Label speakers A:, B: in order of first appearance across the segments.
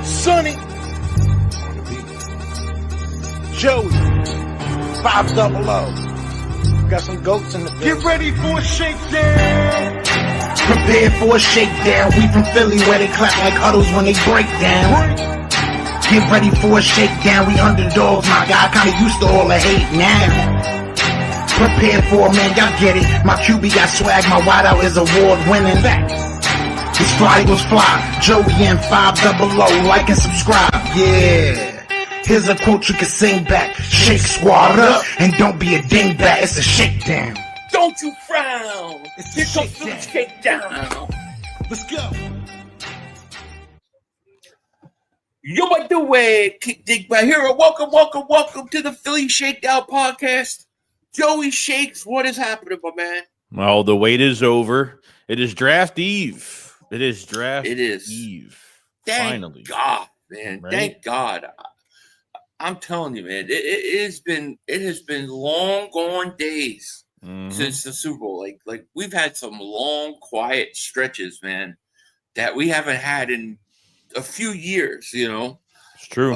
A: Sonny, Joey, 500. Got some goats in the building. Get ready for a shakedown.
B: Prepare for a shakedown. We from Philly where they clap like huddles when they break down. Get ready for a shakedown. We underdogs, my guy. Kinda used to all the hate now. Prepare for it, man. Y'all get it. My QB got swag. My wideout is award winning. His fly was fly. Joey and 500. Like and subscribe. Yeah. Here's a quote you can sing back. Shake squad up and don't be a dingbat. It's a shakedown.
C: Don't you frown. Here comes the shakedown.
A: Let's go.
C: Yo, by the way, Kick Dig by Hero. Welcome to the Philly Shakedown podcast. Joey Shakes, what is happening, my man?
D: Well, the wait is over. It is draft eve. Eve.
C: Finally. God, man.
D: Right?
C: Thank God. I'm telling you, man, it has been long gone days since the Super Bowl. Like we've had some long, quiet stretches, man, that we haven't had in a few years, you know.
D: It's true.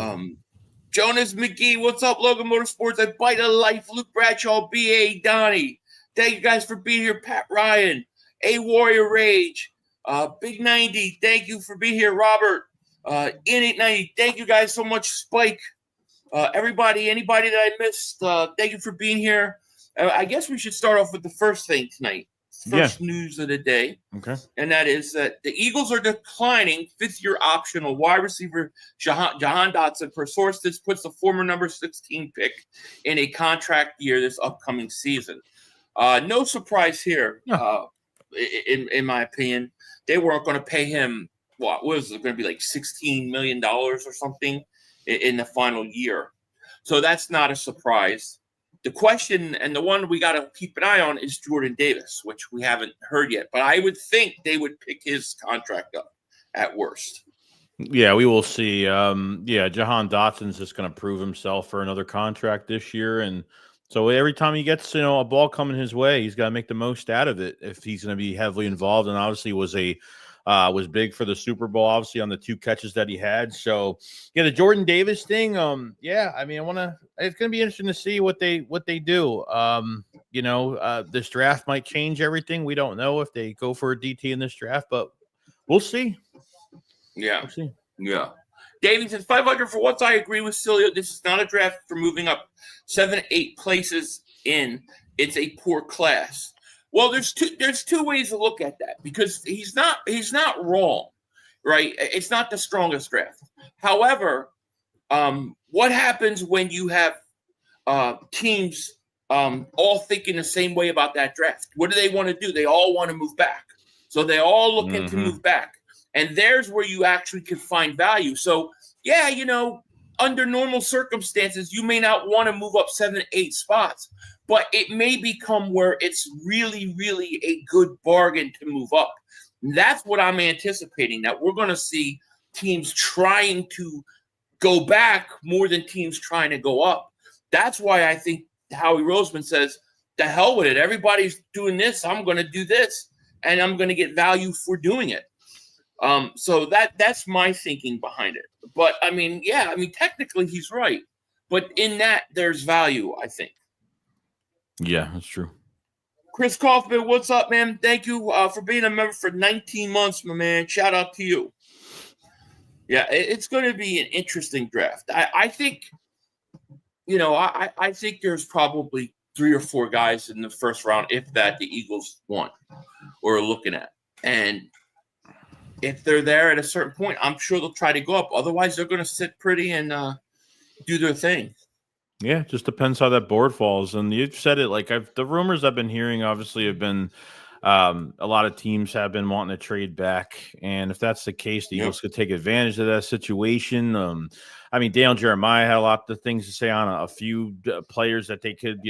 C: Jonas McGee, what's up, Logan Motorsports? I Bite of Life, Luke Bradshaw, B.A. Donnie. Thank you guys for being here. Pat Ryan, A Warrior Rage, Big 90, thank you for being here. Robert, N890, thank you guys so much. Spike, anybody that I missed, thank you for being here. I guess we should start off with the first thing tonight. First news of the day. Okay. And that is that the Eagles are declining fifth-year optional wide receiver Jahan Dotson. Per source, this puts the former number 16 pick in a contract year this upcoming season. No surprise here, in my opinion. They weren't going to pay him, what was it going to be, like $16 million or something in the final year. So that's not a surprise. The question, and the one we got to keep an eye on, is Jordan Davis, which we haven't heard yet. But I would think they would pick his contract up at worst.
D: Yeah, we will see. Jahan Dotson's just going to prove himself for another contract this year. And so every time he gets, a ball coming his way, he's got to make the most out of it if he's going to be heavily involved. And obviously was big for the Super Bowl, obviously, on the 2 catches that he had. So, the Jordan Davis thing, it's going to be interesting to see what they do. This draft might change everything. We don't know if they go for a DT in this draft, but we'll see.
C: Yeah. We'll see. Yeah. David says 500 for once. I agree with Cilio. This is not a draft for moving up 7, 8 places in. It's a poor class. Well, there's two ways to look at that, because he's not wrong, right? It's not the strongest draft. However, what happens when you have teams all thinking the same way about that draft? What do they want to do? They all want to move back. So they all looking to move back. And there's where you actually can find value. So, under normal circumstances, you may not want to move up 7, 8 spots. But it may become where it's really, really a good bargain to move up. And that's what I'm anticipating, that we're going to see teams trying to go back more than teams trying to go up. That's why I think Howie Roseman says, the hell with it. Everybody's doing this. I'm going to do this, and I'm going to get value for doing it. So that's my thinking behind it. But, technically he's right. But in that, there's value, I think.
D: Yeah, that's true.
C: Chris Kaufman, what's up, man? Thank you for being a member for 19 months, my man. Shout out to you. Yeah, it's going to be an interesting draft. I think, I think there's probably 3 or 4 guys in the first round, if that, the Eagles want or are looking at. And if they're there at a certain point, I'm sure they'll try to go up. Otherwise, they're going to sit pretty and do their thing.
D: Yeah, it just depends how that board falls. And you've said it, the rumors I've been hearing obviously have been a lot of teams have been wanting to trade back. And if that's the case, the Eagles could take advantage of that situation. Daniel Jeremiah had a lot of things to say on a few players that they could,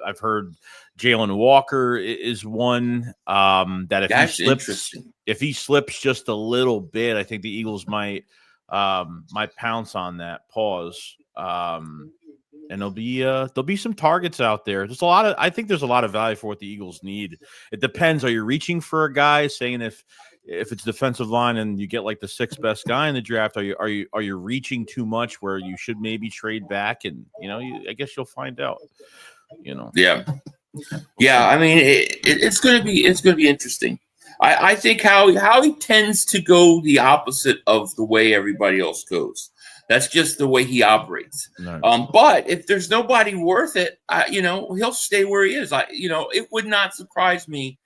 D: I've heard Jalen Walker is one that if he slips just a little bit, I think the Eagles might pounce on that. Pause. and there'll be some targets out there. I think there's a lot of value for what the Eagles need. It depends. Are you reaching for a guy, saying if it's defensive line and you get like the 6th best guy in the draft, are you reaching too much where you should maybe trade back? And I guess you'll find out.
C: Yeah. I mean, it's gonna be interesting. I think Howie tends to go the opposite of the way everybody else goes. That's just the way he operates. Nice. But if there's nobody worth it, he'll stay where he is. It would not surprise me.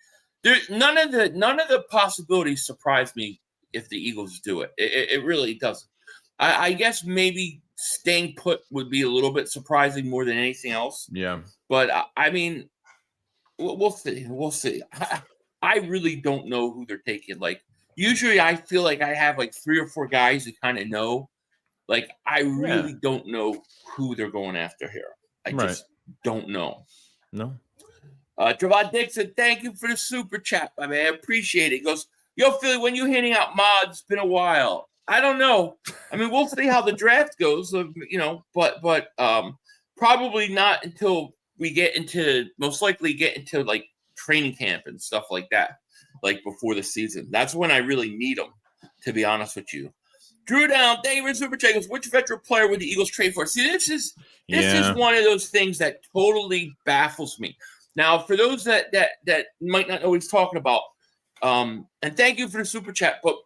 C: None of the possibilities surprise me if the Eagles do it. It really doesn't. I guess maybe staying put would be a little bit surprising more than anything else.
D: Yeah.
C: But I mean, we'll see. We'll see. I really don't know who they're taking. Like, usually I feel like I have like 3 or 4 guys who kind of know. Like, I really don't know who they're going after here. I just don't know.
D: No.
C: Jahan Dotson, thank you for the super chat, my man. I appreciate it. He goes, yo, Philly, when you handing out mods, it's been a while. I don't know. I mean, we'll see how the draft goes, but probably not until we most likely get into like training camp and stuff like that, like before the season. That's when I really need them, to be honest with you. Drew Down, thank you for super chat. Goes, which veteran player would the Eagles trade for? See, this is one of those things that totally baffles me. Now, for those that might not know what he's talking about, and thank you for the super chat, but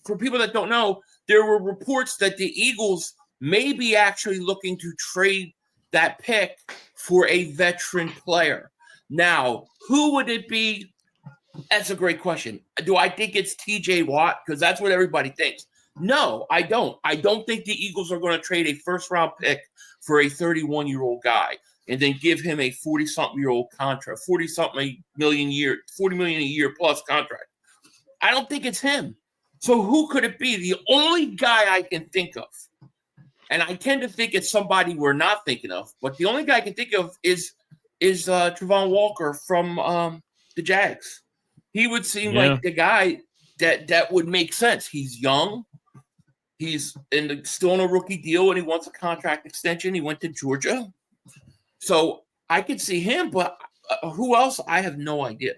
C: for people that don't know, there were reports that the Eagles may be actually looking to trade that pick for a veteran player. Now, who would it be? That's a great question. Do I think it's TJ Watt? Because that's what everybody thinks. No, I don't. I don't think the Eagles are going to trade a first-round pick for a 31-year-old guy and then give him a 40-something-year-old contract, 40 million a year plus contract. I don't think it's him. So who could it be? The only guy I can think of, and I tend to think it's somebody we're not thinking of, but the only guy I can think of is Travon Walker from the Jags. He would seem like the guy that would make sense. He's young. He's still on a rookie deal, and he wants a contract extension. He went to Georgia. So I could see him, but who else? I have no idea.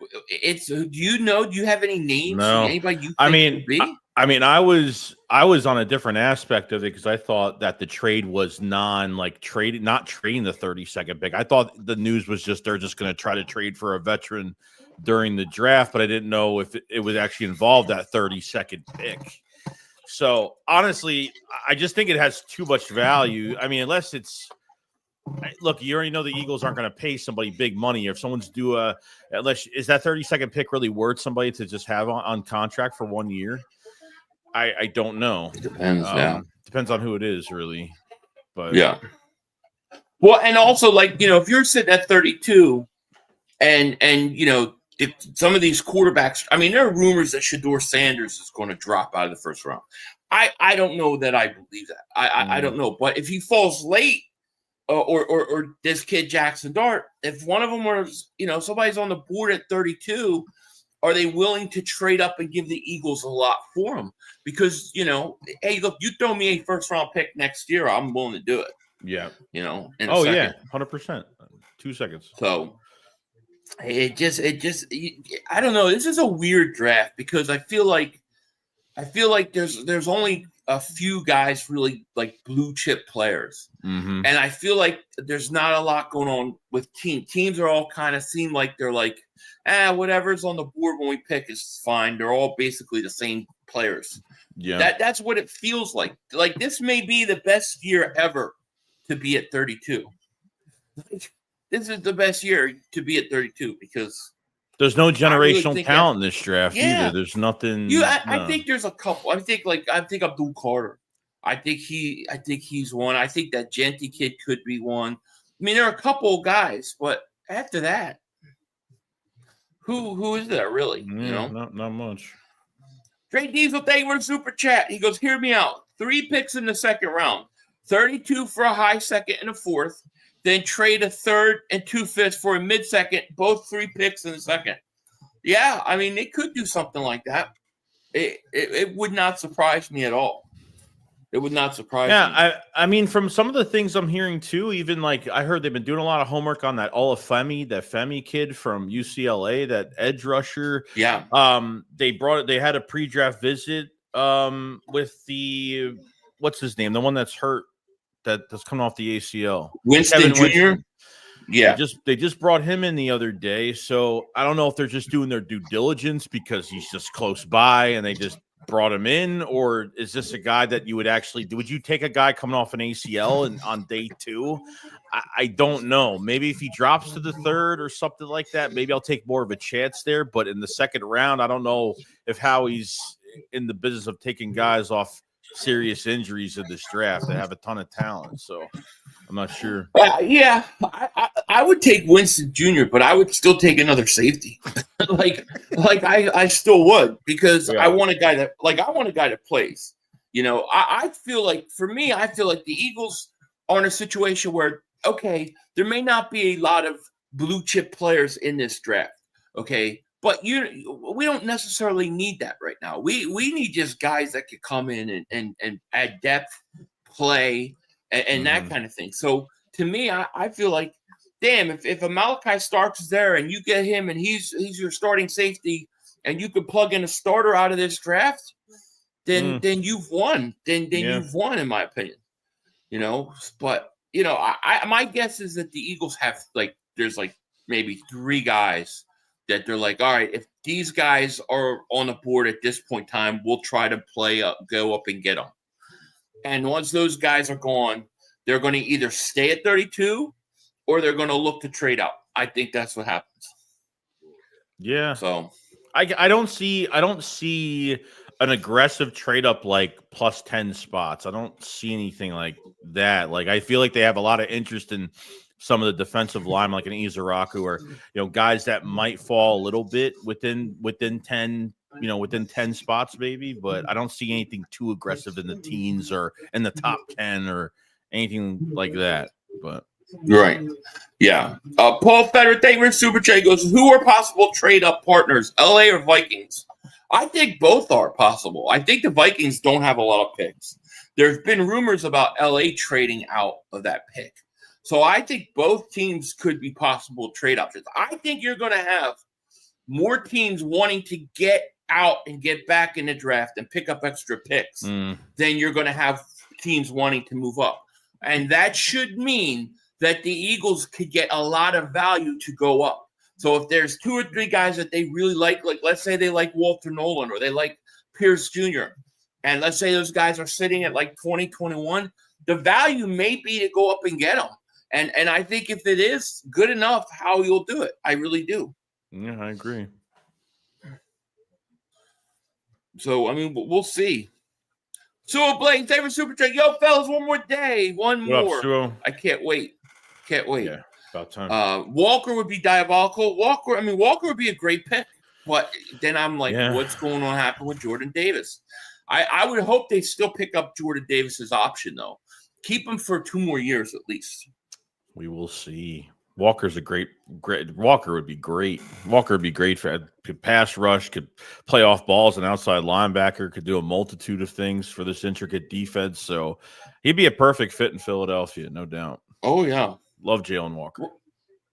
C: Do you have any names?
D: No.
C: Anybody you think could be?
D: I was on a different aspect of it because I thought that the trade was not trading the 32nd pick. I thought the news was just they're just going to try to trade for a veteran during the draft, but I didn't know if it would actually involve that 32nd pick. So honestly, I just think it has too much value. I mean, unless it's look, you already know the Eagles aren't going to pay somebody big money. If someone's is that 32nd pick really worth somebody to just have on contract for 1 year? I don't know.
C: It depends.
D: Depends on who it is, really. But
C: well, and also if you're sitting at 32, and some of these quarterbacks. I mean, there are rumors that Shedeur Sanders is going to drop out of the first round. I don't know that I believe that. I don't know, but if he falls late. Or this kid Jackson Dart, if one of them was, somebody's on the board at 32, are they willing to trade up and give the Eagles a lot for him? Because, hey, look, you throw me a first-round pick next year, I'm willing to do it.
D: Yeah.
C: In a second.
D: 100%. 2 seconds.
C: So it just I don't know. This is a weird draft because I feel like there's only a few guys really like blue chip players.
D: Mm-hmm.
C: And I feel like there's not a lot going on with teams. Teams are all kind of seem like they're like, whatever's on the board when we pick is fine. They're all basically the same players.
D: Yeah.
C: That's what it feels like. Like this may be the best year ever to be at 32. This is the best year to be at 32 because
D: there's no generational talent in this draft either. There's nothing.
C: I think there's a couple. I think Abdul Carter. I think he's one. I think that Genty kid could be one. I mean, there are a couple of guys, but after that, who is there really?
D: Not much.
C: Trey Diesel, thank you for the super chat. He goes, hear me out. 3 picks in the second round, 32 for a high second and a fourth. Then trade a third and 2 fifths for a mid-second, both 3 picks in the second. Yeah, I mean, they could do something like that. It would not surprise me at all. It would not surprise me.
D: Yeah, I mean, from some of the things I'm hearing too, even like I heard they've been doing a lot of homework on that Olafemi, that Femi kid from UCLA, that edge rusher.
C: Yeah.
D: They had a pre-draft visit with the what's his name, the one that's hurt that's coming off the ACL.
C: Winston Jr.
D: Winston.
C: Yeah.
D: They just brought him in the other day. So I don't know if they're just doing their due diligence because he's just close by and they just brought him in, or is this a guy that you would actually do? Would you take a guy coming off an ACL and on day 2? I don't know. Maybe if he drops to the 3rd or something like that, maybe I'll take more of a chance there. But in the 2nd round, I don't know if Howie's in the business of taking guys off serious injuries in this draft. They have a ton of talent, so I'm not sure.
C: Yeah, I would take Winston Jr., but I would still take another safety. I still would, because I want a guy that plays. You know, I feel like, for me, I feel like the Eagles are in a situation where, okay, there may not be a lot of blue chip players in this draft, okay, but we don't necessarily need that right now. We need just guys that could come in and add depth, play, and that kind of thing. So to me, I feel like, damn, if a Malachi Starks is there and you get him and he's your starting safety and you can plug in a starter out of this draft, then you've won. Then you've won, in my opinion. You know, but you know, my guess is that the Eagles have there's maybe 3 guys that they're like, all right, if these guys are on the board at this point in time, we'll try to go up and get them. And once those guys are gone, they're going to either stay at 32 or they're going to look to trade out. I think that's what happens.
D: Yeah.
C: So
D: I don't see an aggressive trade up like plus 10 spots. I don't see anything like that. Like, I feel like they have a lot of interest in some of the defensive line, like an Izaraku, or guys that might fall a little bit within 10, within 10 spots maybe, but I don't see anything too aggressive in the teens or in the top 10 or anything like that. But
C: right, yeah. Paul Federer, thank you for Super Chat. Goes, who are possible trade up partners, LA or Vikings? I think both are possible. I think the Vikings don't have a lot of picks. There's been rumors about LA trading out of that pick. So I think both teams could be possible trade options. I think you're going to have more teams wanting to get out and get back in the draft and pick up extra picks than you're going to have teams wanting to move up. And that should mean that the Eagles could get a lot of value to go up. So if there's 2 or 3 guys that they really like let's say they like Walter Nolan or they like Pierce Jr., and let's say those guys are sitting at 20, 21, the value may be to go up and get them. And I think if it is good enough, Howie will do it. I really do.
D: Yeah, I agree.
C: So, I mean, we'll see. So, Blaine, thank you for Super Chat. Yo, fellas, one more day. One more. I can't wait. Can't wait.
D: Yeah, about time.
C: Walker would be diabolical. Walker would be a great pick. But then I'm like, what's going on happen with Jordan Davis? I would hope they still pick up Jordan Davis's option, though. Keep him for 2 more years at least.
D: We will see. Walker's a great. Walker would be great. Walker would be great could pass rush, could play off balls, an outside linebacker, could do a multitude of things for this intricate defense. So he'd be a perfect fit in Philadelphia, no doubt.
C: Oh, yeah.
D: Love Jalen Walker.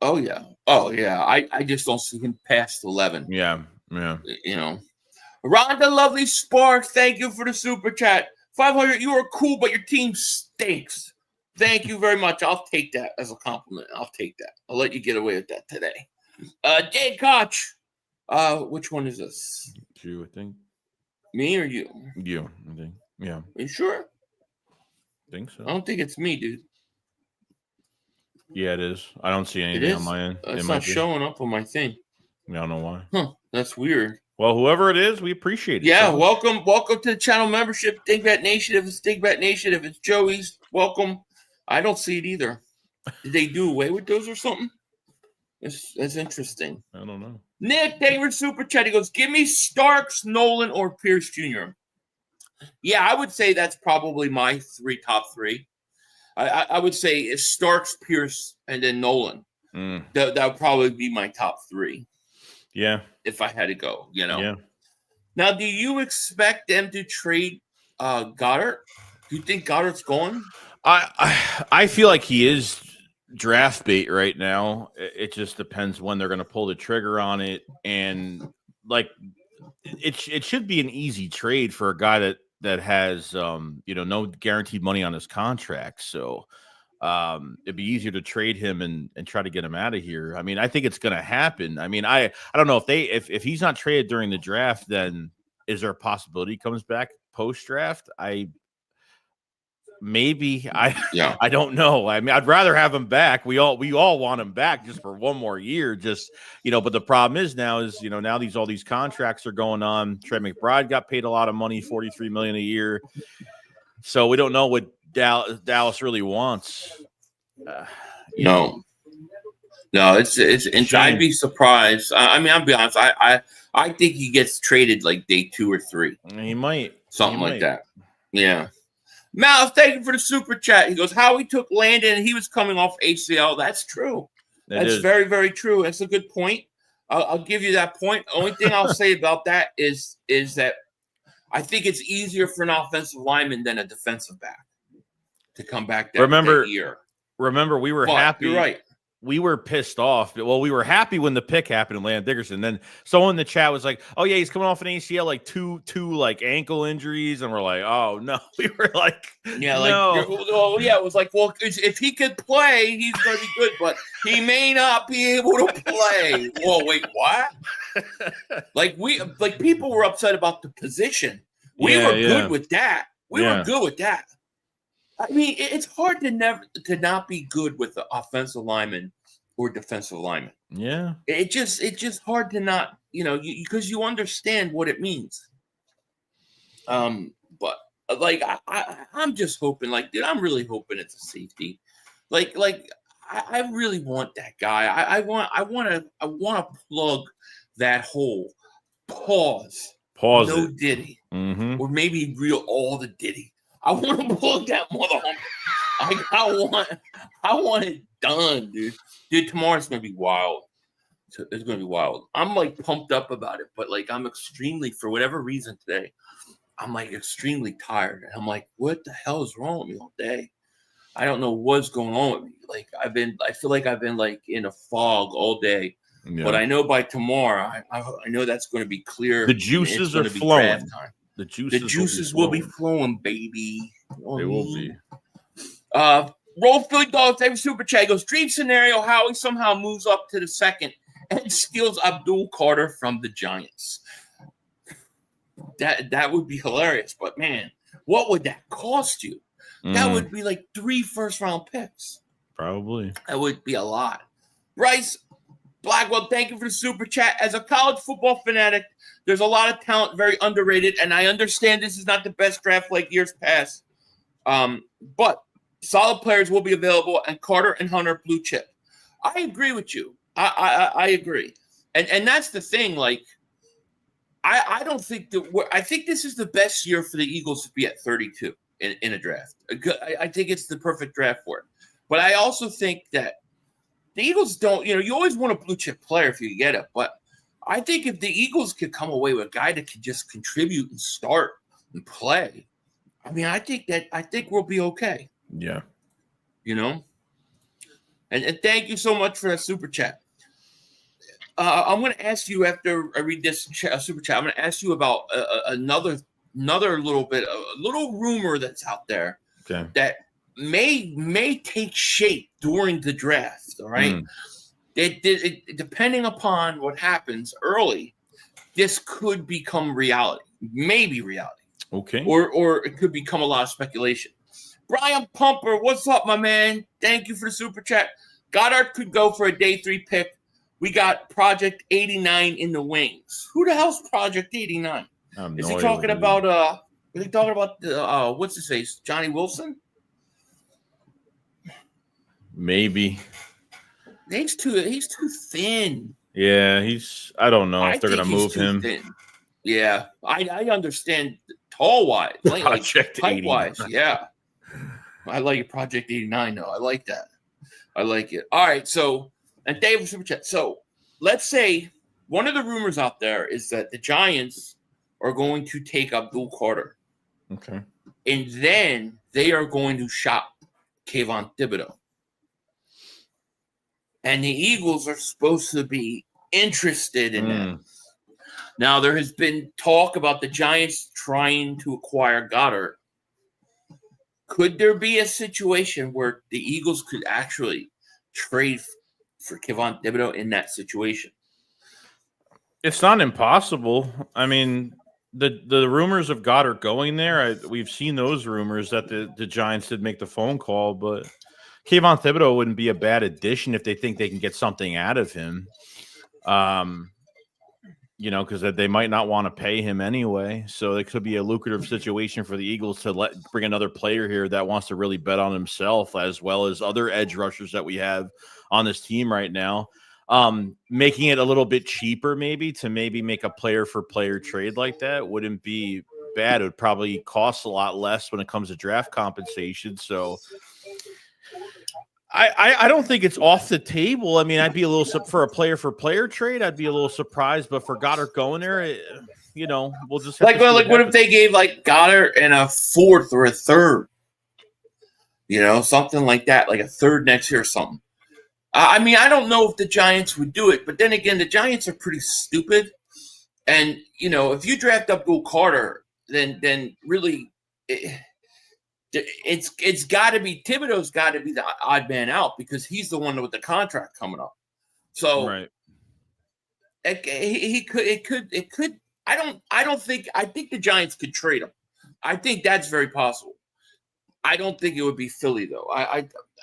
C: Oh, yeah. Oh, yeah. I just don't see him past 11.
D: Yeah.
C: Rhonda Lovely Sparks, thank you for the Super Chat. 500, you are cool, but your team stinks. Thank you very much. I'll take that as a compliment. I'll take that. I'll let you get away with that today. Jay Koch. Which one is this?
D: You, I think.
C: Me or you?
D: You, I think. Yeah.
C: Are you sure?
D: I think so.
C: I don't think it's me, dude.
D: Yeah, it is. I don't see anything on my end.
C: It's not showing up on my thing.
D: I don't know why.
C: Huh. That's weird.
D: Well, whoever it is, we appreciate it.
C: Yeah, welcome to the channel membership. Dingbat Nation. If it's Dingbat Nation, if it's Joey's, welcome. I don't see it either. Did they do away with those or something? That's interesting.
D: I don't know.
C: Nick, thank you for Super Chat. He goes, give me Starks, Nolan, or Pierce Jr. Yeah, I would say that's probably my top three. I would say it's Starks, Pierce, and then Nolan. That would probably be my top three.
D: Yeah.
C: If I had to go,
D: Yeah.
C: Now, do you expect them to trade Goedert? Do you think Goedert's going?
D: I feel like he is draft bait right now. It just depends when they're going to pull the trigger on it, and like it should be an easy trade for a guy that has no guaranteed money on his contract. So it'd be easier to trade him and try to get him out of here. I mean, I think it's going to happen. I mean, I don't know if he's not traded during the draft, then is there a possibility he comes back post draft? I don't know. I mean, I'd rather have him back. We all want him back just for one more year. Just but the problem is now all these contracts are going on. Trey McBride got paid a lot of money, $43 million a year. So we don't know what Dallas really wants.
C: No, it's I'd be surprised. I mean, I'll be honest. I think he gets traded like day 2 or 3.
D: He might
C: something like that. Yeah. Mal, thank you for the super chat. He goes, Howie took Landon and he was coming off ACL. That's true. That's very, very true. That's a good point. I'll give you that point. Only thing I'll say about that is that I think it's easier for an offensive lineman than a defensive back to come back that year.
D: Remember, we were happy.
C: You're right.
D: We were pissed off. Well, we were happy when the pick happened in Landon Dickerson. Then someone in the chat was like, "Oh yeah, he's coming off an ACL, like two like ankle injuries," and we're like, "Oh no." We were like,
C: "Yeah,
D: no."
C: It was like, well, if he could play, he's going to be good, but he may not be able to play. Whoa, wait, what? like people were upset about the position. We were good with that. We were good with that. I mean, it's hard to not be good with the offensive lineman or defensive lineman.
D: Yeah,
C: it's just hard to not, because you understand what it means. But like I'm just hoping, like, dude, I'm really hoping it's a safety. Like I really want that guy. I want to plug that hole. Pause. No
D: it.
C: Diddy,
D: or
C: maybe all the Diddy. I want to plug that motherfucker. I want it done, dude. Dude, tomorrow's gonna be wild. It's gonna be wild. I'm like pumped up about it, but like I'm extremely, for whatever reason today, I'm like extremely tired. And I'm like, what the hell is wrong with me all day? I don't know what's going on with me. Like I feel like I've been like in a fog all day. Yeah. But I know by tomorrow, I know that's going to be clear.
D: The juices are flowing.
C: The juices will be flowing, baby.
D: They will be.
C: Roll Philly Dogs, every super chat goes, dream scenario, Howie somehow moves up to the second and steals Abdul Carter from the Giants. That would be hilarious, but man, what would that cost you? That would be like 3 first-round picks.
D: Probably.
C: That would be a lot. Bryce Blackwell, thank you for the super chat. As a college football fanatic, there's a lot of talent, very underrated, and I understand this is not the best draft like years past. But solid players will be available, and Carter and Hunter blue chip. I agree with you. I agree, and that's the thing. Like, I don't think I think this is the best year for the Eagles to be at 32 in a draft. I think it's the perfect draft for it. But I also think that the Eagles don't. You always want a blue chip player if you get it, but I think if the Eagles could come away with a guy that can just contribute and start and play, I mean, I think we'll be okay.
D: Yeah.
C: And thank you so much for that super chat. I'm going to ask you after I read this super chat. I'm going to ask you about another little rumor that's out there that may take shape during the draft. All right. It, depending upon what happens early, this could become reality. Maybe reality.
D: Okay.
C: Or it could become a lot of speculation. Brian Pumper, what's up, my man? Thank you for the super chat. Goedert could go for a day 3 pick. We got Project 89 in the wings. Who the hell's Project 89? Is he talking about what's his face? Johnny Wilson?
D: Maybe.
C: He's too thin.
D: Yeah, I don't know if they're gonna move him.
C: Thin. Yeah, I understand tall wise,
D: Project
C: height wise. Yeah, I like it. Project 89 though. I like that. I like it. All right, so and Dave super chat. So let's say one of the rumors out there is that the Giants are going to take Abdul Carter.
D: Okay.
C: And then they are going to shop Kayvon Thibodeau. And the Eagles are supposed to be interested in that. Now, there has been talk about the Giants trying to acquire Goedert. Could there be a situation where the Eagles could actually trade for Kayvon Thibodeau in that situation?
D: It's not impossible. I mean, the rumors of Goedert going there, we've seen those rumors that the Giants did make the phone call, but Kayvon Thibodeau wouldn't be a bad addition if they think they can get something out of him. Because they might not want to pay him anyway. So it could be a lucrative situation for the Eagles to bring another player here that wants to really bet on himself, as well as other edge rushers that we have on this team right now. Making it a little bit cheaper to make a player-for-player trade like that wouldn't be bad. It would probably cost a lot less when it comes to draft compensation. So I don't think it's off the table. I mean, I'd be a little for a player-for-player trade. I'd be a little surprised, but for Goedert going there, we'll just have
C: what if they gave Goedert and a fourth or a third? Something like that, like a third next year or something. I mean, I don't know if the Giants would do it, but then again, the Giants are pretty stupid. And, if you draft Abdul Carter, then really it's got to be Thibodeau's got to be the odd man out because he's the one with the contract coming up. So
D: right.
C: It could. I think the Giants could trade him. I think that's very possible. I don't think it would be Philly though.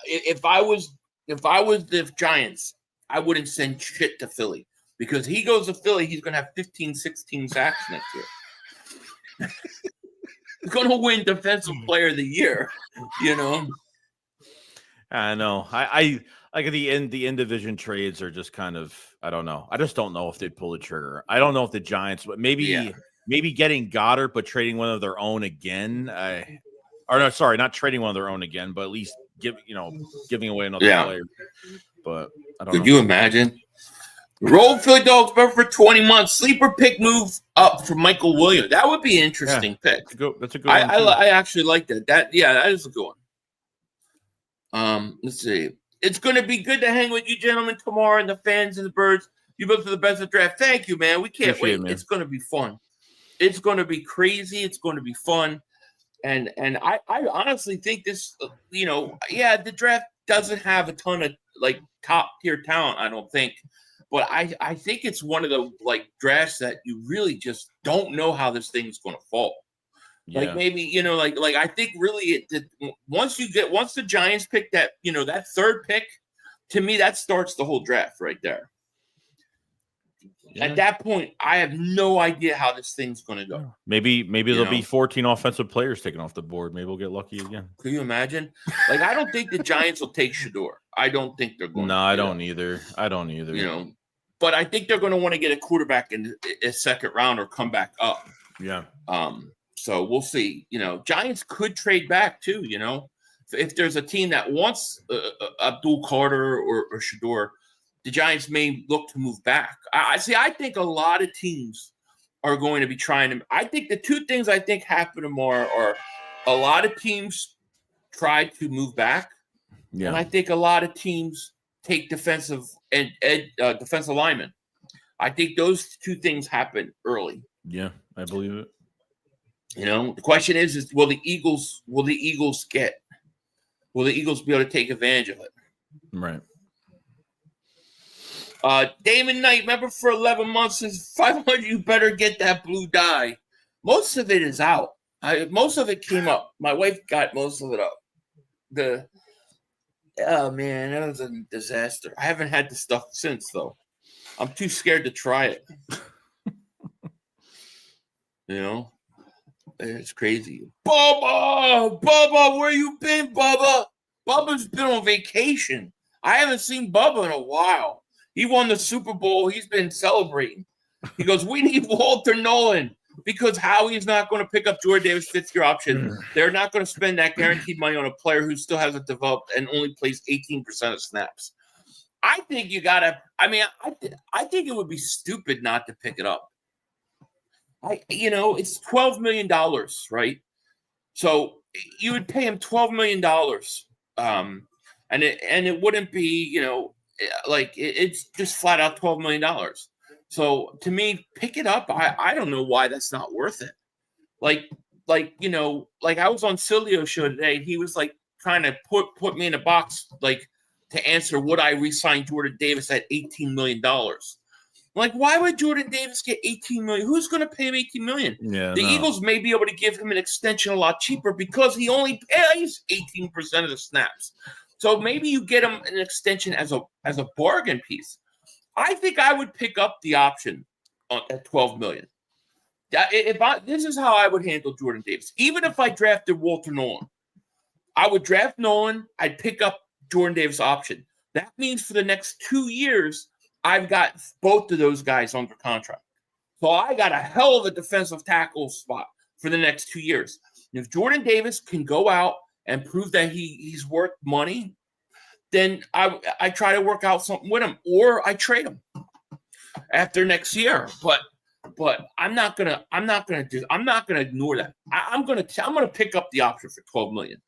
C: If I was the Giants, I wouldn't send shit to Philly because he goes to Philly, he's going to have 15, 16 sacks next year. He's going to win Defensive Player of the Year,
D: I know. I like the in-division trades are just kind of, I don't know. I just don't know if they'd pull the trigger. I don't know if the Giants, maybe getting Goedert, but trading one of their own again. Not trading one of their own again, but at least giving away another player. But I don't know.
C: Could you imagine? Roll Philly Dogs for 20 months. Sleeper pick move up for Michael Williams. That would be an interesting pick.
D: That's a good one.
C: I actually like that. That is a good one. Let's see. It's going to be good to hang with you gentlemen tomorrow and the fans and the birds. You both are the best of the draft. Thank you, man. We can't wait. It's going to be fun. It's going to be crazy. It's going to be fun. And I honestly think this, the draft doesn't have a ton of top tier talent, I don't think. But I think it's one of the drafts that you really just don't know how this thing's going to fall. Yeah. Maybe, I think really once the Giants pick that, that third pick, to me, that starts the whole draft right there. Yeah. At that point, I have no idea how this thing's going to go.
D: Maybe there'll be 14 offensive players taken off the board. Maybe we'll get lucky again.
C: Can you imagine? I don't think the Giants will take Shedeur. I don't think they're going to.
D: No, I don't either.
C: But I think they're going to want to get a quarterback in a second round or come back up.
D: Yeah.
C: So we'll see. Giants could trade back too. If there's a team that wants Abdul Carter or Shedeur, the Giants may look to move back. I think a lot of teams are going to be trying to. I think the two things I think happen tomorrow are a lot of teams try to move back, and I think a lot of teams take defensive and defensive linemen. I think those two things happen early.
D: Yeah, I believe it.
C: The question is will the Eagles be able to take advantage of it?
D: Right.
C: Damon Knight, remember for 11 months since 500, you better get that blue dye. Most of it is out. Most of it came up. My wife got most of it up. Oh man, that was a disaster. I haven't had the stuff since though. I'm too scared to try it. It's crazy. Bubba, where you been, Bubba? Bubba's been on vacation. I haven't seen Bubba in a while. He won the Super Bowl. He's been celebrating. He goes, we need Walter Nolan because Howie's not going to pick up Jordan Davis' fifth-year option. They're not going to spend that guaranteed money on a player who still hasn't developed and only plays 18% of snaps. I think you got to – I think it would be stupid not to pick it up. It's $12 million, right? So you would pay him $12 million. And it wouldn't be, it's just flat out $12 million. So to me, pick it up. I don't know why that's not worth it. Like I was on Cilio's show today. He was like trying to put me in a box, like to answer would I re-sign Jordan Davis at $18 million. Like, why would Jordan Davis get $18 million? Who's going to pay him $18 million?
D: Yeah,
C: the Eagles may be able to give him an extension a lot cheaper because he only plays 18% of the snaps. So maybe you get him an extension as a bargain piece. I think I would pick up the option at $12 million. This is how I would handle Jordan Davis. Even if I drafted Walter Nolan, I would draft Nolan. I'd pick up Jordan Davis option. That means for the next 2 years, I've got both of those guys under contract. So I got a hell of a defensive tackle spot for the next 2 years. And if Jordan Davis can go out and prove that he's worth money, then I try to work out something with him, or I trade him after next year. But I'm not gonna ignore that. I'm gonna pick up the option for $12 million.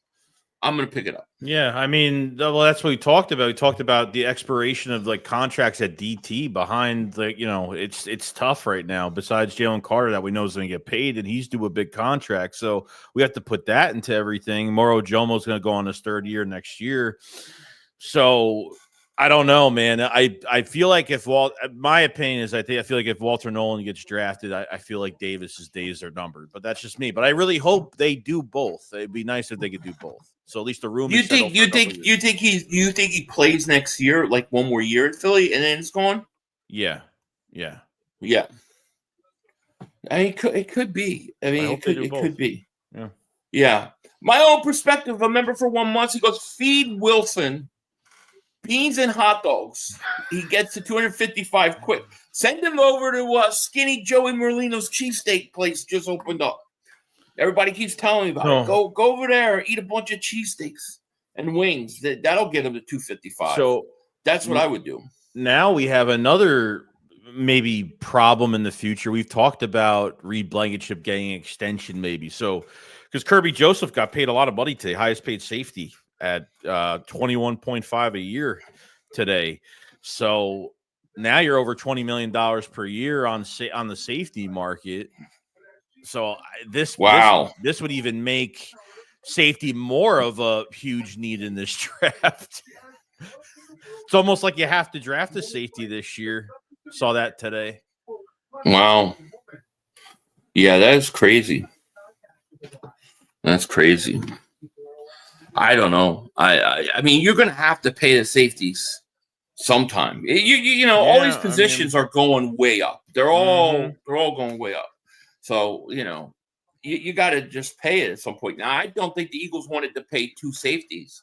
C: I'm going to pick it up.
D: Yeah, I mean, well, that's what we talked about. We talked about the expiration of like contracts at DT behind, like, it's tough right now. Besides Jalen Carter, that we know is going to get paid, and he's due a big contract, so we have to put that into everything. Moro Jomo's going to go on his third year next year, so I don't know, man. I feel like my opinion is I feel like if Walter Nolan gets drafted, I feel like Davis's days are numbered. But that's just me. But I really hope they do both. It'd be nice if they could do both. So at least the room. You think
C: he plays next year, like one more year in Philly, and then it's gone?
D: Yeah.
C: I mean, it could be. I mean, it could be. Yeah. My own perspective. I remember for 1 month, he goes, feed Wilson beans and hot dogs. He gets to 255 quick. Send him over to Skinny Joey Merlino's cheesesteak place just opened up. Everybody keeps telling me about it. Go over there, eat a bunch of cheesesteaks and wings. That'll get him to 255. So that's what I would do.
D: Now we have another maybe problem in the future. We've talked about Reed Blankenship getting an extension maybe. So because Kirby Joseph got paid a lot of money today, highest paid safety at $21.5 a year today. So now you're over $20 million per year on the safety market. So this would even make safety more of a huge need in this draft. It's almost like you have to draft a safety this year. Saw that today.
C: Wow. Yeah, that is crazy. That's crazy. I don't know. I mean, you're going to have to pay the safeties sometime. All these positions are going way up. They're all going way up. So, you got to just pay it at some point. Now, I don't think the Eagles wanted to pay two safeties.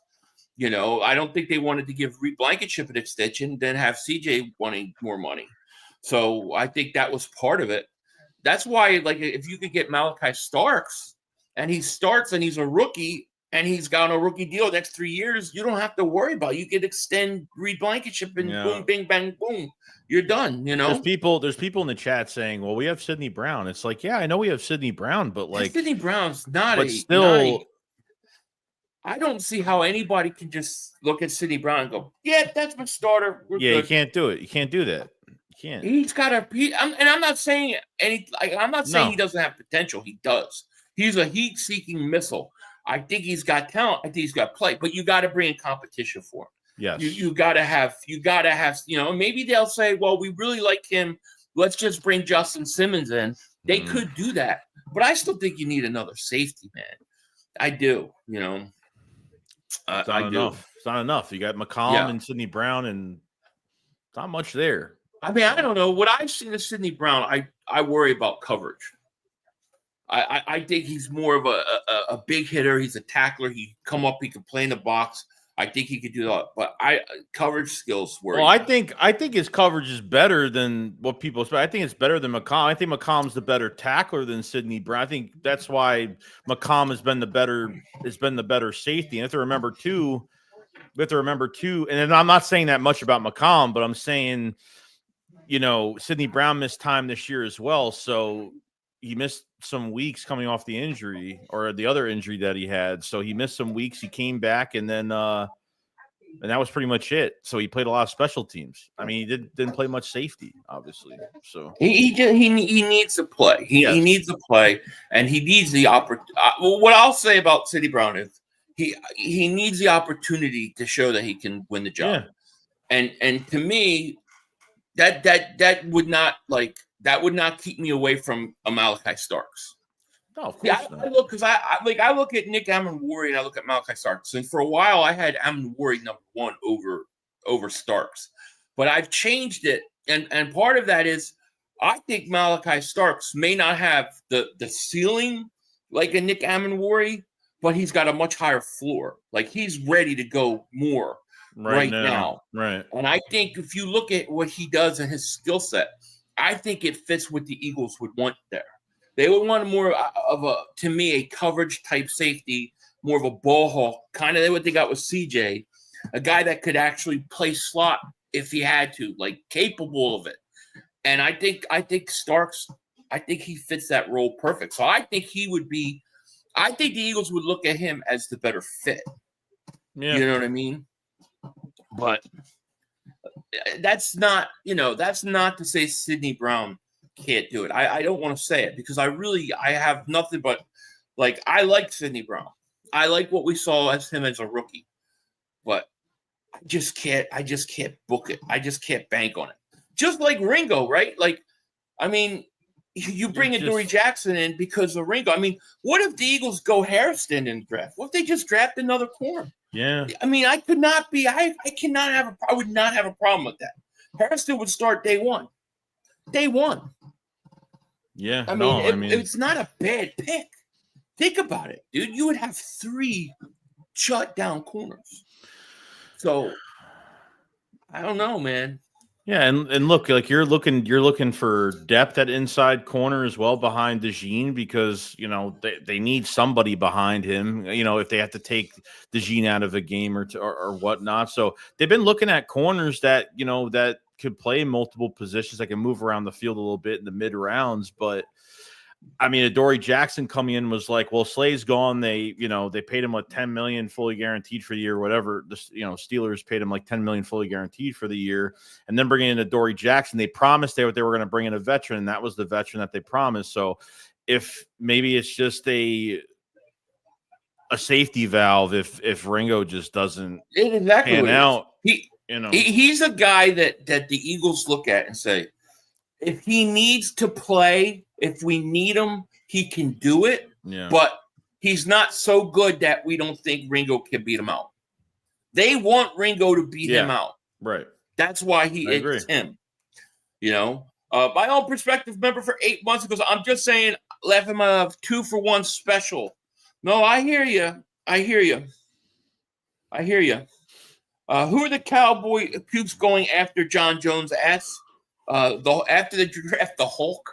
C: I don't think they wanted to give Reed Blankenship an extension, then have CJ wanting more money. So I think that was part of it. That's why, like, if you could get Malachi Starks and he starts and he's a rookie and he's got a rookie deal next 3 years, you don't have to worry about it. You could extend Reed Blankenship and boom, bing, bang, boom. You're done, There's
D: people in the chat saying, well, we have Sidney Brown. It's like, yeah, I know we have Sidney Brown, but like
C: Sidney Brown's not I don't see how anybody can just look at Sidney Brown and go, yeah, that's my starter. We're good.
D: You can't do it. You can't do that. You can't.
C: He's got I'm not saying he doesn't have potential. He does. He's a heat-seeking missile. I think he's got talent. I think he's got play, but you got to bring in competition for him.
D: Yes.
C: You got to have, maybe they'll say, well, we really like him. Let's just bring Justin Simmons in. They could do that, but I still think you need another safety, man. I do,
D: It's not enough. It's not enough. You got McCollum and Sidney Brown, and not much there.
C: I mean, I don't know. What I've seen of Sidney Brown, I worry about coverage. I think he's more of a big hitter. He's a tackler. He come up. He can play in the box. I think he could do that. But coverage skills worry.
D: Well, I think his coverage is better than what people expect. I think it's better than McCollum. I think McCollum's the better tackler than Sidney Brown. I think that's why McCollum has been the better safety. And you have to remember too, and I'm not saying that much about McCollum, but I'm saying, Sidney Brown missed time this year as well. So, he missed some weeks coming off the injury or the other injury that he had. So he missed some weeks. He came back, and then and that was pretty much it. So he played a lot of special teams. I mean, he didn't play much safety, obviously. So
C: he needs to play. He needs to play, and he needs the opportunity. What I'll say about Sidney Brown is he needs the opportunity to show that he can win the job. Yeah. And to me, that would not keep me away from a Malachi Starks.
D: No, of course not.
C: I look at Nick Amenwori and I look at Malachi Starks, and for a while I had Amenwori number one over Starks, but I've changed it, and part of that is I think Malachi Starks may not have the ceiling like a Nick Amenwori, but he's got a much higher floor. Like he's ready to go more right now.
D: Right.
C: And I think if you look at what he does and his skill set, I think it fits what the Eagles would want there. They would want more of a coverage type safety, more of a ball hawk, kind of what they got with CJ, a guy that could actually play slot if he had to, like capable of it. And I think Starks, I think he fits that role perfect. So I think the Eagles would look at him as the better fit. Yeah. You know what I mean? But that's not to say Sidney Brown can't do it. I don't want to say it because I have nothing but I like Sidney Brown. I like what we saw as him as a rookie, but I just can't book it. I just can't bank on it. Just like Ringo, right? You bring Dory Jackson in because of Ringo. I mean, what if the Eagles go Harrison in the draft? What if they just draft another corner?
D: Yeah.
C: I mean, I would not have a problem with that. Harrison would start day one. Day one.
D: Yeah.
C: It's not a bad pick. Think about it, dude. You would have 3 shut down corners. So I don't know, man.
D: Yeah, and look, you're looking for depth at inside corner as well behind DeJean because they need somebody behind him. If they have to take DeJean out of a game or whatnot. So they've been looking at corners that that could play multiple positions, that can move around the field a little bit in the mid rounds. But I mean, Dory Jackson coming in was like, well, Slay's gone. They paid him like $10 million fully guaranteed for the year, whatever. The Steelers paid him like $10 million fully guaranteed for the year, and then bringing in Dory Jackson, they promised they were going to bring in a veteran, and that was the veteran that they promised. So if maybe it's just a safety valve, if Ringo just doesn't pan out,
C: he's a guy that the Eagles look at and say, if he needs to play. If we need him, he can do it, but he's not so good that we don't think Ringo can beat him out. They want Ringo to beat him out.
D: Right.
C: That's why it's him. My own perspective, member for 8 months ago, I'm just saying, left him a 2-for-1 special. No, I hear you. Who are the Cowboy pubes going after John Jones' ass? After the draft, the Hulk.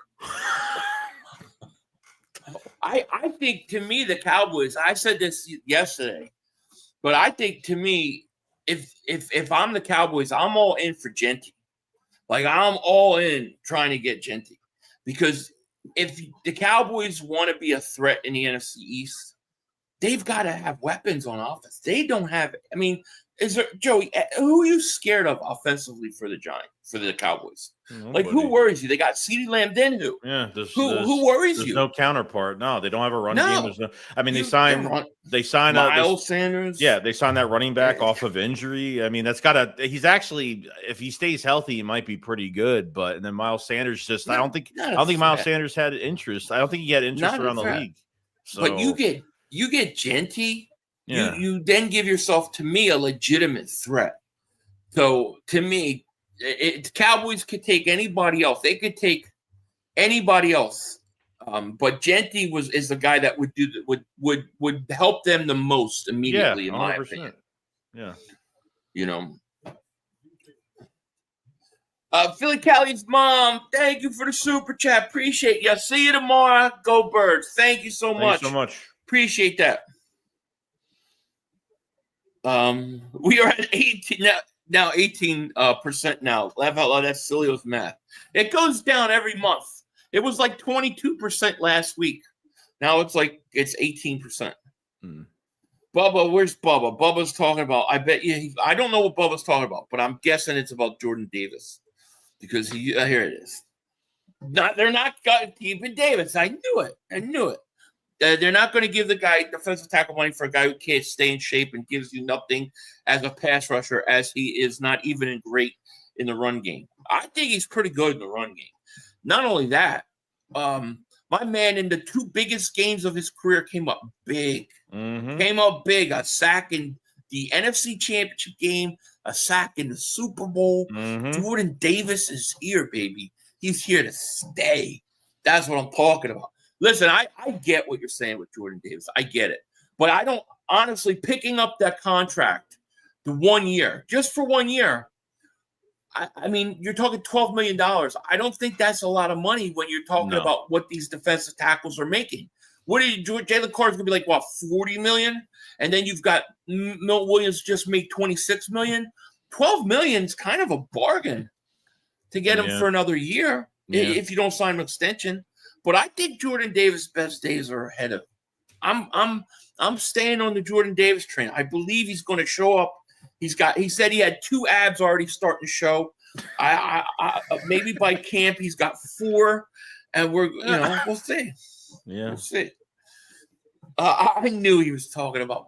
C: I think, to me, the Cowboys, I said this yesterday, but I think, to me, if I'm the Cowboys, I'm all in for Genty. I'm all in trying to get Genty. Because if the Cowboys want to be a threat in the NFC East, they've got to have weapons on offense. They don't have – I mean, Joey, who are you scared of offensively for the Cowboys?
D: Nobody.
C: Who worries you? They got CeeDee Lamb, then who?
D: Yeah,
C: who worries
D: there's
C: you?
D: No counterpart. No, they don't have a running game. They signed
C: Miles Sanders.
D: Yeah, they signed that running back off of injury. I mean, he's actually, if he stays healthy, he might be pretty good. But and then Miles Sanders I don't think Miles Sanders had interest. I don't think he had interest around the league. So,
C: but you get Genty. Yeah. You then give yourself, to me, a legitimate threat. So to me, Cowboys could take anybody else. They could take anybody else. But Genty is the guy that would help them the most immediately, in my opinion.
D: Yeah.
C: Philly Callie's mom, thank you for the super chat. Appreciate you. See you tomorrow. Go Birds. Thank you so much.
D: Thanks so much.
C: Appreciate that. We are at 18 now. 18% now. Laugh out loud. That's Cilio's math. It goes down every month. It was like 22% last week. Now it's 18%. Bubba, where's Bubba? Bubba's talking about, I bet you, I don't know what Bubba's talking about, but I'm guessing it's about Jordan Davis because here it is. They're not keeping Davis. I knew it. They're not going to give the guy defensive tackle money for a guy who can't stay in shape and gives you nothing as a pass rusher, as he is not even great in the run game. I think he's pretty good in the run game. Not only that, my man in the two biggest games of his career came up big. Came up big. A sack in the NFC Championship game, a sack in the Super Bowl. Jordan Davis is here, baby. He's here to stay. That's what I'm talking about. Listen, I get what you're saying with Jordan Davis. I get it. But I don't honestly picking up that contract the 1 year, just for 1 year. I mean, you're talking $12 million. I don't think that's a lot of money when you're talking about what these defensive tackles are making. What are you doing? Jalen Carter's gonna be like, what, $40 million? And then you've got Milt Williams just made $26 million. $12 million is kind of a bargain to get him for another year if you don't sign an extension. But I think Jordan Davis' best days are ahead of him. I'm staying on the Jordan Davis train. I believe he's going to show up. He said he had 2 abs already starting to show. I maybe by camp he's got 4, and we'll see. Yeah, we'll see. I knew he was talking about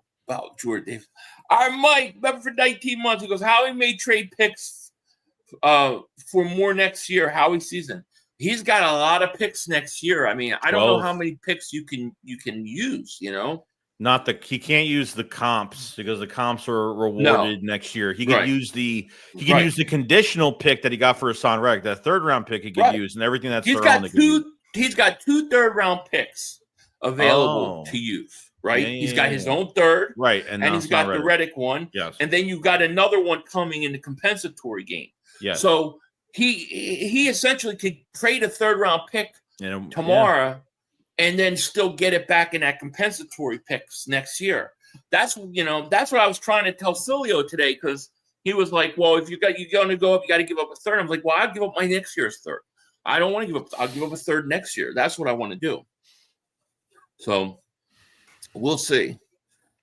C: Jordan Davis. Our Mike, remember for 19 months, he goes, Howie may trade picks for more next year. Howie season. He's got a lot of picks next year. I mean, I don't know how many picks you can use,
D: He can't use the comps because the comps are rewarded next year. He can use the conditional pick that he got for Hassan Reddick, that 3rd round pick he could use, and everything that's
C: he's got 2 3rd-round picks available to use. Right? He's got his own 3rd.
D: Right.
C: And he's got the Reddick one.
D: Yes.
C: And then you've got another one coming in the compensatory game.
D: Yes.
C: So he essentially could trade a 3rd-round pick tomorrow and then still get it back in that compensatory picks next year. That's what I was trying to tell Cilio today, because he was like, well, if you're going to go up, you got to give up a 3rd. I'm like, well, I'll give up my next year's 3rd. I don't want to give up. I'll give up a 3rd next year. That's what I want to do. So we'll see.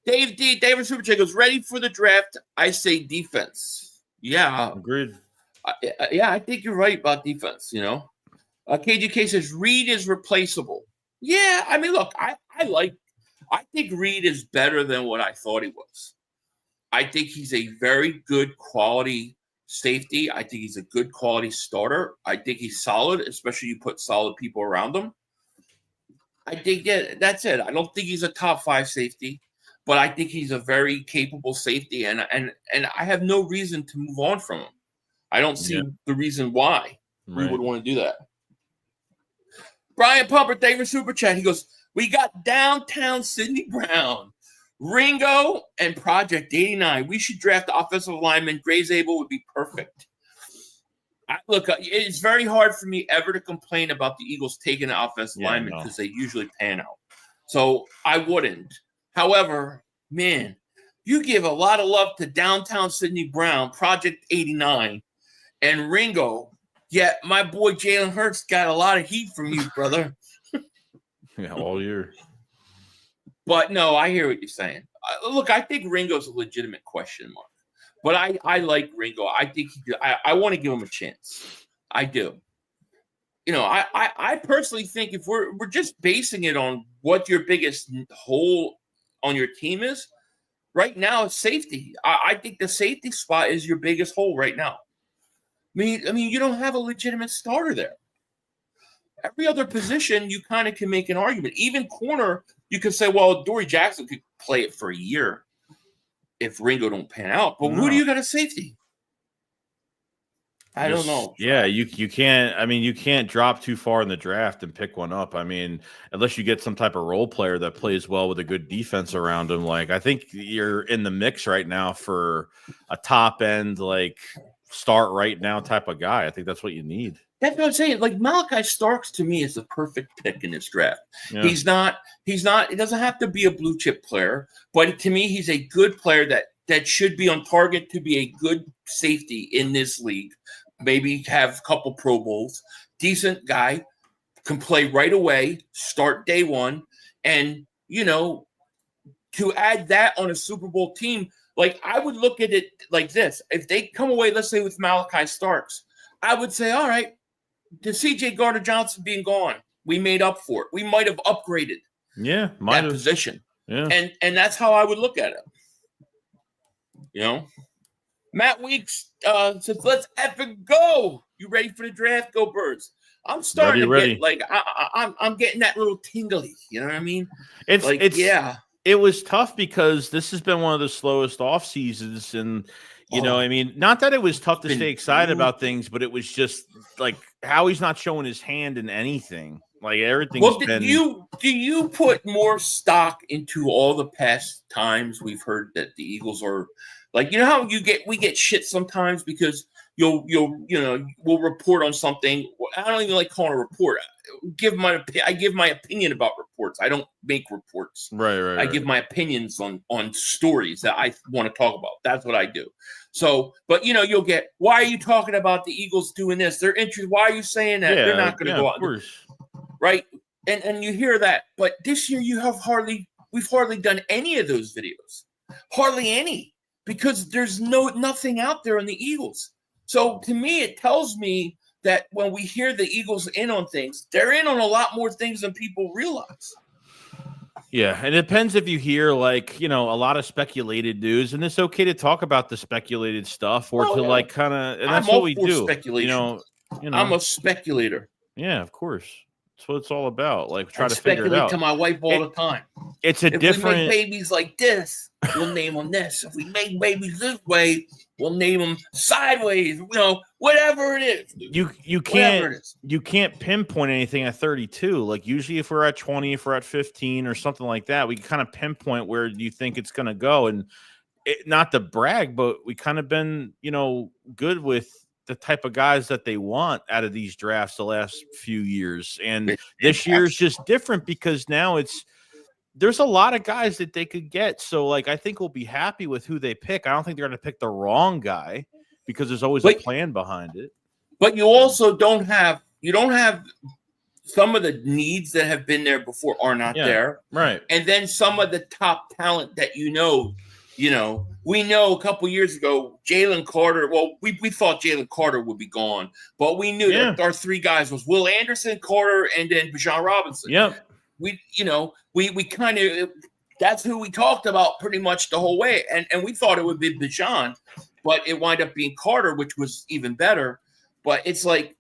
C: David Superchat goes, ready for the draft. I say defense. Yeah.
D: Agreed.
C: I think you're right about defense, KGK says Reed is replaceable. Yeah, I mean, look, I think Reed is better than what I thought he was. I think he's a very good quality safety. I think he's a good quality starter. I think he's solid, especially you put solid people around him. I think that's it. I don't think he's a top 5 safety, but I think he's a very capable safety, and I have no reason to move on from him. I don't see the reason why we would want to do that. Brian Pumper, thank you for Super Chat. He goes, we got downtown Sidney Brown, Ringo, and Project 89. We should draft the offensive lineman. Graves Abel would be perfect. Look, it's very hard for me ever to complain about the Eagles taking an offensive lineman because they usually pan out. So I wouldn't. However, man, you give a lot of love to downtown Sidney Brown, Project 89, and Ringo. Yet my boy Jalen Hurts got a lot of heat from you, brother.
D: All year.
C: But no, I hear what you're saying. Look, I think Ringo's a legitimate question mark. But I like Ringo. I think I want to give him a chance. I do. I personally think if we're just basing it on what your biggest hole on your team is, right now it's safety. I think the safety spot is your biggest hole right now. I mean, you don't have a legitimate starter there. Every other position, you kind of can make an argument. Even corner, you could say, well, Dory Jackson could play it for a year if Ringo don't pan out. But who do you got at safety? I don't know.
D: Yeah, you can't. I mean, you can't drop too far in the draft and pick one up. I mean, unless you get some type of role player that plays well with a good defense around him. Like, I think you're in the mix right now for a top end, start right now type of guy. I think that's what you need.
C: That's what I'm saying. Like, Malachi Starks to me is the perfect pick in this draft. Yeah. He's not, it doesn't have to be a blue chip player, but to me, he's a good player that should be on target to be a good safety in this league. Maybe have a couple Pro Bowls, decent guy, can play right away, start day one, and, you know, to add that on a Super Bowl team, like I would look at it like this. If they come away, let's say with Malachi Starks, I would say, all right, the C.J. Gardner-Johnson being gone, we made up for it. We might have upgraded that position.
D: Yeah.
C: And that's how I would look at it. You know? Matt Weeks says, let's effing go. You ready for the draft? Go Birds. I'm starting to get like I'm getting that little tingly. You know what I mean?
D: It was tough because this has been one of the slowest off seasons, and you know, I mean, not that it was tough to stay excited about things, but it was just like Howie's not showing his hand in anything. Like everything's been.
C: Do you put more stock into all the past times we've heard that the Eagles are like, you know how we get shit sometimes because we'll report on something. I don't even like calling a report. I give my opinion about reports. I don't make reports.
D: Right.
C: I give my opinions on stories that I want to talk about. That's what I do. So, but you know, you'll get, why are you talking about the Eagles doing this? They're interested. Why are you saying that? They're not going to go out. Right. And you hear that. But this year we've hardly done any of those videos. Hardly any. Because there's nothing out there on the Eagles. So to me, it tells me that when we hear the Eagles in on things, they're in on a lot more things than people realize.
D: Yeah, and it depends if you hear like, you know, a lot of speculated news, and it's okay to talk about the speculated stuff or like kind of, and that's what we do. You know,
C: I'm a speculator.
D: Yeah, of course. That's what it's all about. Like try to
C: figure it out. To my wife all the time.
D: It's if different.
C: We make babies like this, we'll name them this. If we make babies this way, we'll name them sideways. You know, whatever it is. You can't pinpoint anything at 32. Like usually, if we're at 20, if we're at 15, or something like that, we can kind of pinpoint where you think it's going to go. And not to brag, but we kind of been, you know, good with the type of guys that they want out of these drafts the last few years. And this year's just different because now there's a lot of guys that they could get. So like, I think we'll be happy with who they pick. I don't think they're going to pick the wrong guy because there's always a plan behind it. But you also don't have some of the needs that have been there before are not there.
D: Right.
C: And then some of the top talent that we know a couple years ago, Jalen Carter. Well, we thought Jalen Carter would be gone, but we knew that our three guys was Will Anderson, Carter, and then DeJean Robinson.
D: Yep.
C: We kind of, that's who we talked about pretty much the whole way. And we thought it would be DeJean, but it wound up being Carter, which was even better. But it's like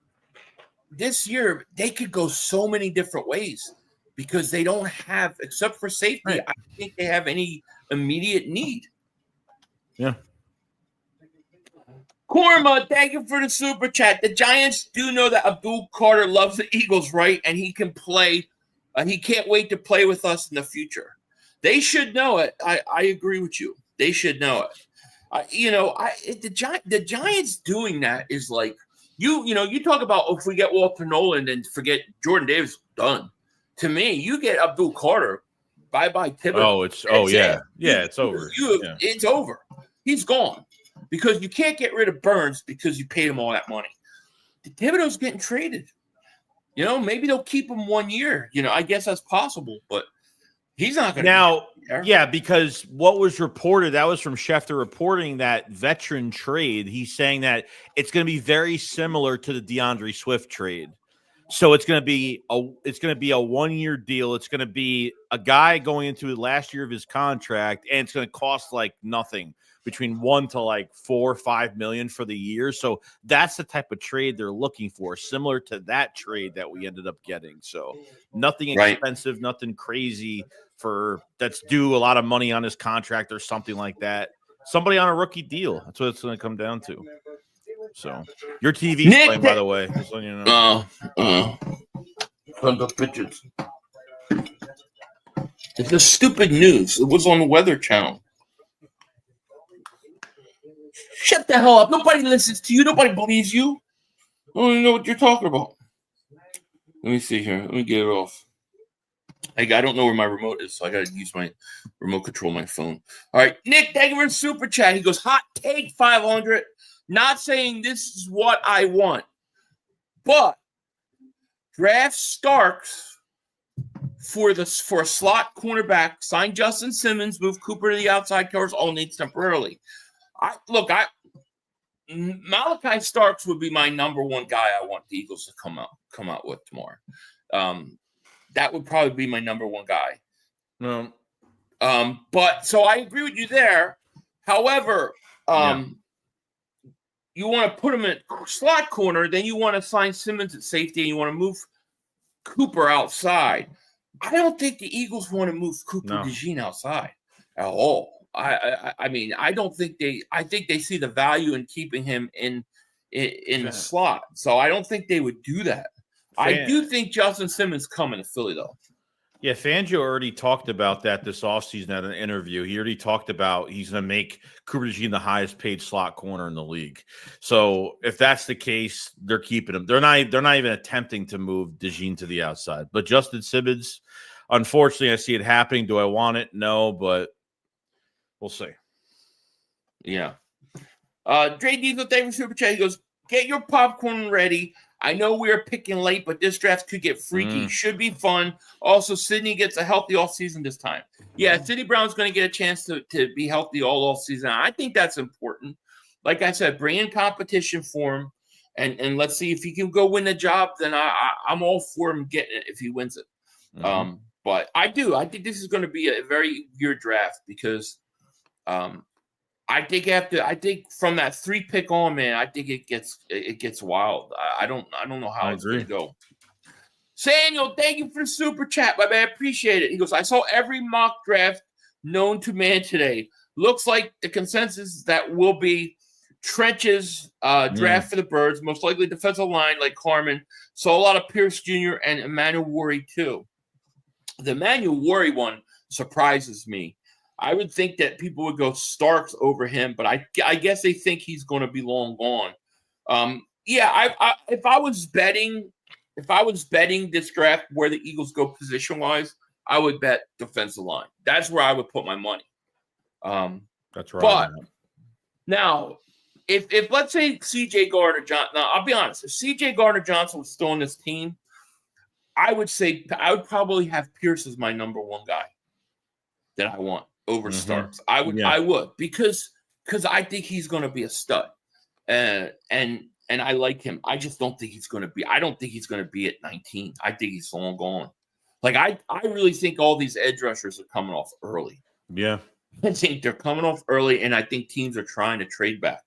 C: this year, they could go so many different ways because they don't have, except for safety, I don't think they have any immediate need.
D: Yeah.
C: Korma, thank you for the super chat. The Giants do know that Abdul Carter loves the Eagles, right? And he can play. He can't wait to play with us in the future. They should know it. I agree with you. They should know it. The Giants doing that is like you talk about if we get Walter Nolan and forget Jordan Davis, done. To me, you get Abdul Carter. Bye-bye, Thibodeau.
D: It's over.
C: It's over. He's gone because you can't get rid of Burns because you paid him all that money. Thibodeau's getting traded. You know, maybe they'll keep him 1 year. You know, I guess that's possible, but he's not going to.
D: Now, because what was reported, that was from Schefter reporting that veteran trade. He's saying that it's going to be very similar to the DeAndre Swift trade. So it's going to be a 1 year deal. It's going to be a guy going into the last year of his contract, and it's going to cost like nothing, between $1 to like $4 or $5 million for the year. So that's the type of trade they're looking for, similar to that trade that we ended up getting. So nothing expensive, nothing crazy that's due a lot of money on his contract or something like that. Somebody on a rookie deal. That's what it's going to come down to. So your TV's playing, by the way. Just letting you know.
C: From the pictures. It's the stupid news. It was on the Weather Channel. Shut the hell up. Nobody listens to you. Nobody believes you. I don't even know what you're talking about. Let me see here. Let me get it off. I don't know where my remote is, so I got to use my remote control my phone. All right. Nick, thank you for the super chat. He goes, hot take 500. Not saying this is what I want, but draft Starks for a slot cornerback, sign Justin Simmons, move Cooper to the outside covers all needs temporarily. Malachi Starks would be my number one guy I want the Eagles to come out with tomorrow. That would probably be my number one guy. But so I agree with you there. However, you want to put him in slot corner, then you want to sign Simmons at safety, and you want to move Cooper outside. I don't think the Eagles want to move Cooper DeJean outside at all. I mean, I don't think I think they see the value in keeping him in the slot. So I don't think they would do that. I do think Justin Simmons coming to Philly, though.
D: Yeah, Fangio already talked about that this offseason at an interview. He already talked about he's going to make Cooper DeJean the highest paid slot corner in the league. So if that's the case, they're keeping him. They're not even attempting to move DeJean to the outside. But Justin Simmons, unfortunately, I see it happening. Do I want it? No, but we'll see.
C: Yeah. Dre Diesel, thank you for Super Chat. He goes, get your popcorn ready. I know we are picking late, but this draft could get freaky. Should be fun. Also, Sydney gets a healthy offseason this time. Yeah, Sydney Brown's going to get a chance to be healthy all offseason. I think that's important. Like I said, bring in competition for him, and let's see if he can go win the job. Then I'm all for him getting it if he wins it. But I think this is going to be a very weird draft because I think from that 3 pick on, man, I think it gets wild. I don't know how it's going to go. Samuel, thank you for the super chat, my man. I appreciate it. He goes, I saw every mock draft known to man today. Looks like the consensus that will be Trench's draft for the Birds, most likely defensive line like Carmen. Saw a lot of Pierce Jr. and Emmanuel Worry too. The Emmanuel Worry one surprises me. I would think that people would go Starks over him, but I guess they think he's going to be long gone. If I was betting this draft where the Eagles go position wise, I would bet defensive line. That's where I would put my money.
D: That's right.
C: But now, if let's say C.J. Gardner-Johnson, now I'll be honest, if C.J. Gardner-Johnson was still on this team, I would probably have Pierce as my number one guy that I want over Starks. I would because I think he's going to be a stud, and I like him. I just don't think he's going to be. I don't think he's going to be at 19. I think he's long gone. Like I really think all these edge rushers are coming off early.
D: Yeah,
C: I think they're coming off early, and I think teams are trying to trade back.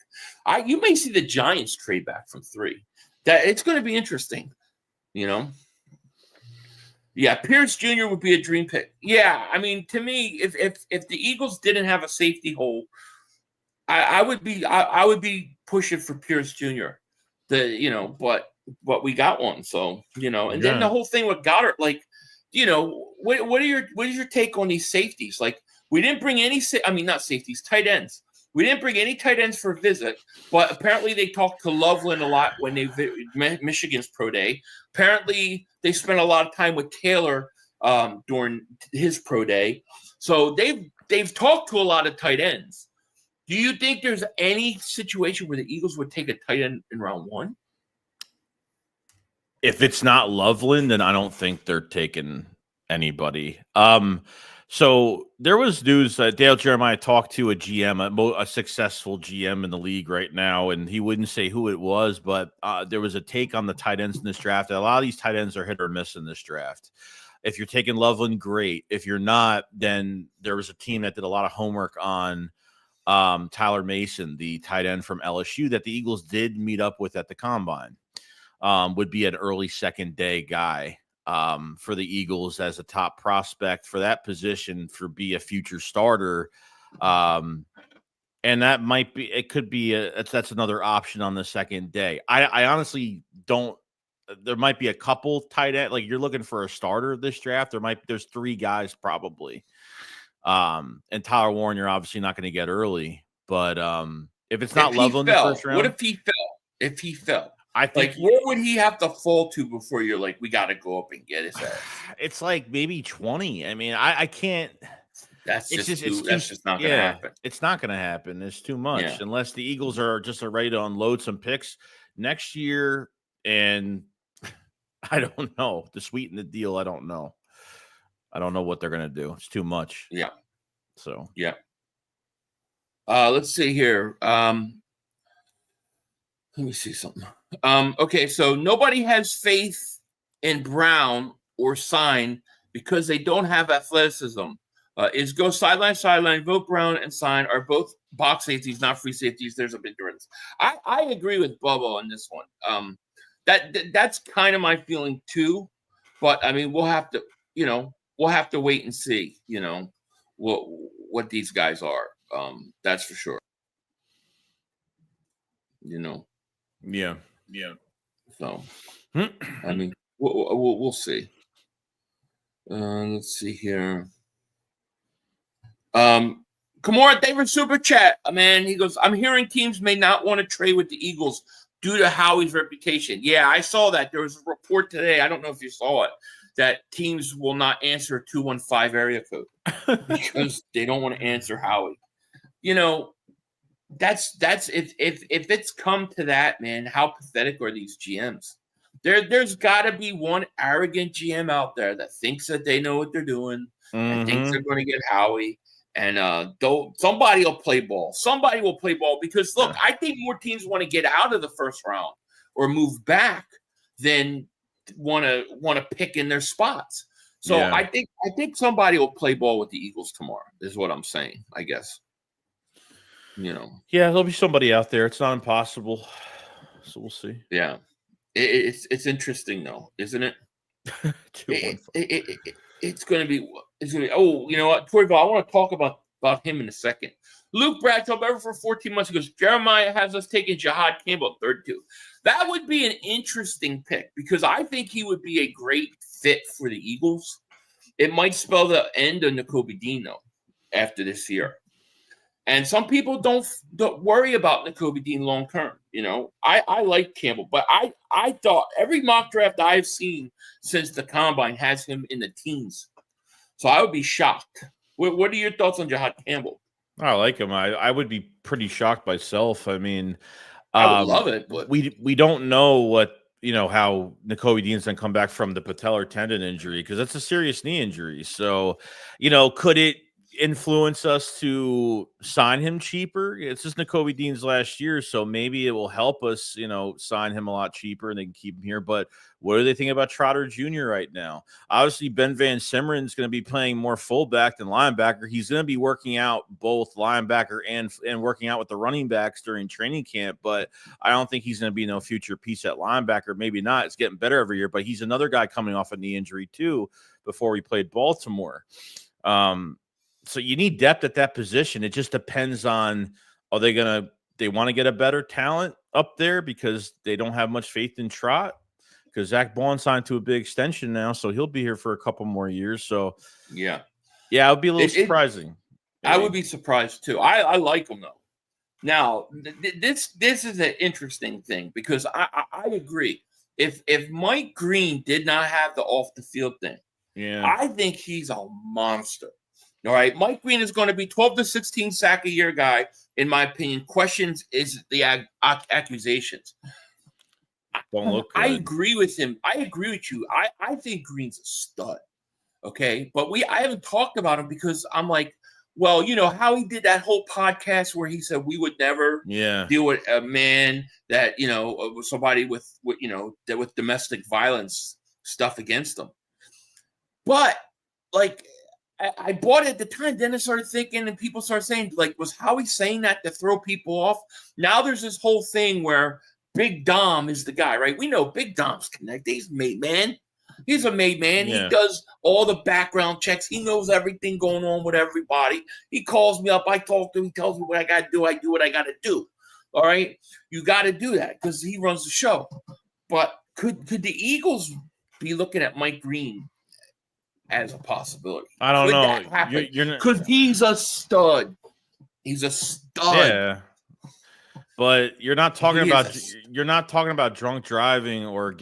C: You may see the Giants trade back from 3. That it's going to be interesting, you know. Yeah, Pierce Jr. would be a dream pick. Yeah, I mean, to me, if the Eagles didn't have a safety hole, I would be pushing for Pierce Jr. But we got one, so and then the whole thing with Goedert, like, what is your take on these safeties? Like, we didn't bring any, not safeties, tight ends. We didn't bring any tight ends for a visit, but apparently they talked to Loveland a lot when they Michigan's pro day. Apparently they spent a lot of time with Taylor during his pro day. So they've talked to a lot of tight ends. Do you think there's any situation where the Eagles would take a tight end in round 1?
D: If it's not Loveland, then I don't think they're taking anybody. So there was news that Dale Jeremiah talked to a GM, a successful GM in the league right now, and he wouldn't say who it was, but there was a take on the tight ends in this draft. A lot of these tight ends are hit or miss in this draft. If you're taking Loveland, great. If you're not, then there was a team that did a lot of homework on Tyler Mason, the tight end from LSU, that the Eagles did meet up with at the Combine. Would be an early second day guy. For the Eagles as a top prospect for that position for be a future starter. And that might be, it could be that's another option on the second day. I honestly don't, there might be a couple tight end, like you're looking for a starter this draft. There's 3 guys probably. And Tyler Warren, you're obviously not going to get early, but if it's not Loveland in the first round.
C: What if he fell? I think where would he have to fall to before you're like, we got to go up and get his ass?
D: It's like maybe 20. I mean, I can't.
C: That's just not going to happen.
D: It's not going to happen. It's too much unless the Eagles are ready to unload some picks next year. And I don't know. To sweeten the deal, I don't know. I don't know what they're going to do. It's too much.
C: Yeah.
D: So,
C: yeah. Let's see here. Let me see something. Okay, so nobody has faith in Brown or Sign because they don't have athleticism. Is go sideline, vote Brown and Sign are both box safeties, not free safeties. There's a big difference. I agree with Bubba on this one. That's kind of my feeling too. But I mean, we'll have to wait and see, what these guys are. That's for sure.
D: Yeah.
C: So, I mean, we'll see. Let's see here. Kamora David Super Chat, man. He goes, I'm hearing teams may not want to trade with the Eagles due to Howie's reputation. Yeah, I saw that. There was a report today. I don't know if you saw it, that teams will not answer 215 area code because they don't want to answer Howie. That's if it's come to that, man, how pathetic are these GMs? There's got to be one arrogant GM out there that thinks that they know what they're doing and thinks they're going to get Howie. And somebody will play ball. Somebody will play ball because, look, I think more teams want to get out of the first round or move back than want to pick in their spots. So I think somebody will play ball with the Eagles tomorrow is what I'm saying, I guess. Yeah,
D: there'll be somebody out there. It's not impossible. So we'll see.
C: Yeah. It's interesting though, isn't it? It's going to be. Oh, you know what, Torvald, I want to talk about him in a second. Luke Bradshaw, ever for 14 months, he goes, Jeremiah has us taking Jahan Campbell 32. That would be an interesting pick because I think he would be a great fit for the Eagles. It might spell the end of Nakobe Dean though after this year. And some people don't worry about Nakobe Dean long term. I like Campbell, but I thought every mock draft I've seen since the combine has him in the teens. So I would be shocked. What are your thoughts on Jahan Campbell?
D: I like him. I would be pretty shocked myself. I mean,
C: I would love it, but
D: we don't know what how Nakobe Dean's going to come back from the patellar tendon injury because that's a serious knee injury. So, could it influence us to sign him cheaper? It's just Nakobe Dean's last year, so maybe it will help us, sign him a lot cheaper and they can keep him here. But what do they think about Trotter Jr. right now? Obviously, Ben Van Simmeren's going to be playing more fullback than linebacker. He's going to be working out both linebacker and working out with the running backs during training camp, but I don't think he's going to be no future piece at linebacker. Maybe not. It's getting better every year, but he's another guy coming off a knee injury too before we played Baltimore. So you need depth at that position. It just depends on, they want to get a better talent up there because they don't have much faith in Trot because Zach Bond signed to a big extension now. So he'll be here for a couple more years. So yeah, it would be a little surprising.
C: I would be surprised too. I like him though. Now this is an interesting thing because I agree. If Mike Green did not have the off the field thing, I think he's a monster. All right, Mike Green is going to be 12 to 16 sack a year guy, in my opinion. Questions is the accusations.
D: Don't look good.
C: I agree with him. I agree with you. I think Green's a stud. Okay, but I haven't talked about him because I'm like, well, how he did that whole podcast where he said we would never deal with a man that somebody with domestic violence stuff against them. But like. I bought it at the time. Then I started thinking, and people started saying, like, was Howie saying that to throw people off? Now there's this whole thing where Big Dom is the guy, right? We know Big Dom's connected. He's made man. He's a made man. Yeah. He does all the background checks. He knows everything going on with everybody. He calls me up. I talk to him. He tells me what I got to do. I do what I got to do. All right? You got to do that because he runs the show. But could the Eagles be looking at Mike Green as a possibility?
D: I don't know.
C: Because he's a stud. He's a stud.
D: Yeah. But you're not talking about drunk driving or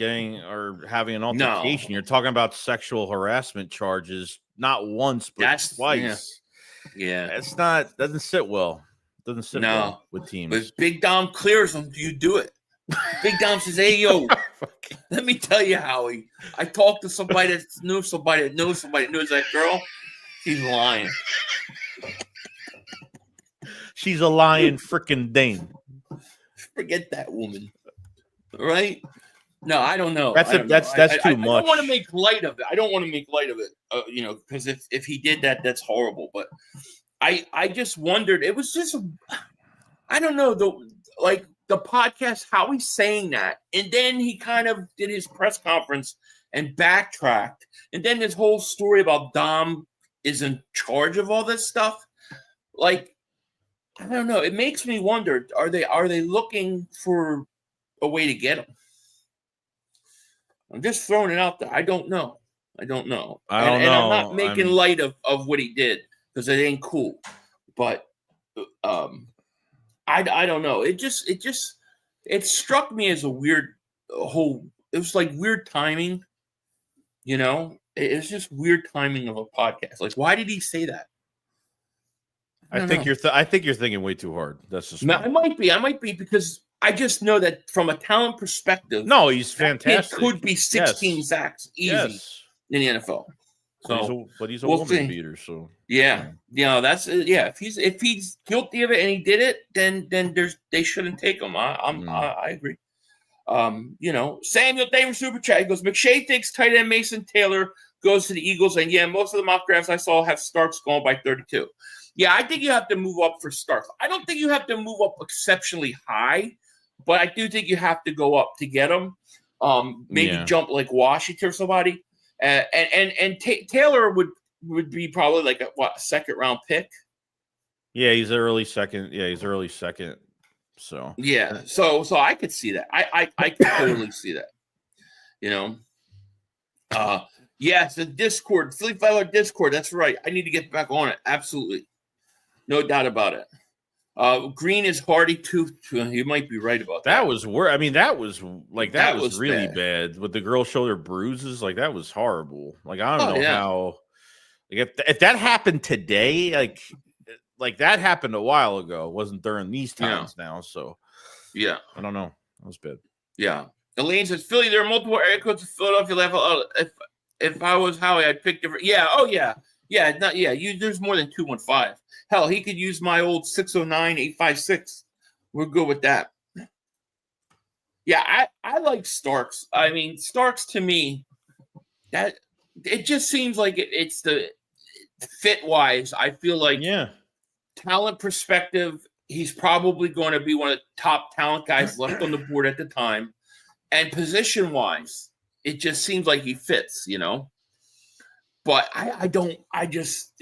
D: having an altercation. No. You're talking about sexual harassment charges, not once but twice.
C: Yeah.
D: It's doesn't sit well. Doesn't sit well with teams.
C: But if Big Dom clears them, you do it. Big Dom says, "Hey, yo, Let me tell you, Howie. I talked to somebody that knows somebody that knows somebody that knows that girl. She's lying.
D: She's a lying freaking Dane.
C: Forget that woman. Right? No, I don't know.
D: That's too much.
C: I don't want to make light of it. I don't want to make light of it. Because if he did that, that's horrible. But I just wondered. It was just, I don't know, the podcast, how he's saying that, and then he kind of did his press conference and backtracked, and then this whole story about Dom is in charge of all this stuff. Like, I don't know. It makes me wonder: are they looking for a way to get him? I'm just throwing it out there. I don't know. And I'm not making light of what he did because it ain't cool. But I don't know. It struck me as a weird whole. It was like weird timing. It's just weird timing of a podcast. Like, why did he say that?
D: I think you're thinking way too hard. That's just
C: I might be because I just know that from a talent perspective.
D: No, he's fantastic.
C: It could be 16 sacks easy in the NFL. So,
D: but he's a woman beater. So
C: that's If he's guilty of it and he did it, then they shouldn't take him. I agree. Samuel Davis Super Chat. He goes, McShay thinks tight end Mason Taylor goes to the Eagles, and most of the mock drafts I saw have Starks going by 32. Yeah, I think you have to move up for Starks. I don't think you have to move up exceptionally high, but I do think you have to go up to get him. Maybe jump like Washington or somebody. And Taylor would be probably like a second round pick.
D: Yeah, he's early second. So
C: so I could see that. I could totally see that. Yes, the Discord, Philly Filer Discord. That's right. I need to get back on it. Absolutely, no doubt about it. Green is hardy too. You might be right about that.
D: That was that was really bad with the girl shoulder bruises. Like, that was horrible. Like, I don't know how. Like, if that happened today, like that happened a while ago. It wasn't during these times now. So
C: I
D: don't know. That was bad.
C: Yeah. Elaine says, Philly, there are multiple area codes in Philadelphia level. If I was Howie, I'd pick different. Yeah. Oh yeah. Yeah. There's more than 215. Hell, he could use my old 609-856. We're good with that. Yeah, I like Starks. I mean, Starks to me, that it just seems like it's the fit wise. I feel like talent perspective, he's probably going to be one of the top talent guys left on the board at the time. And position wise, it just seems like he fits, But I just.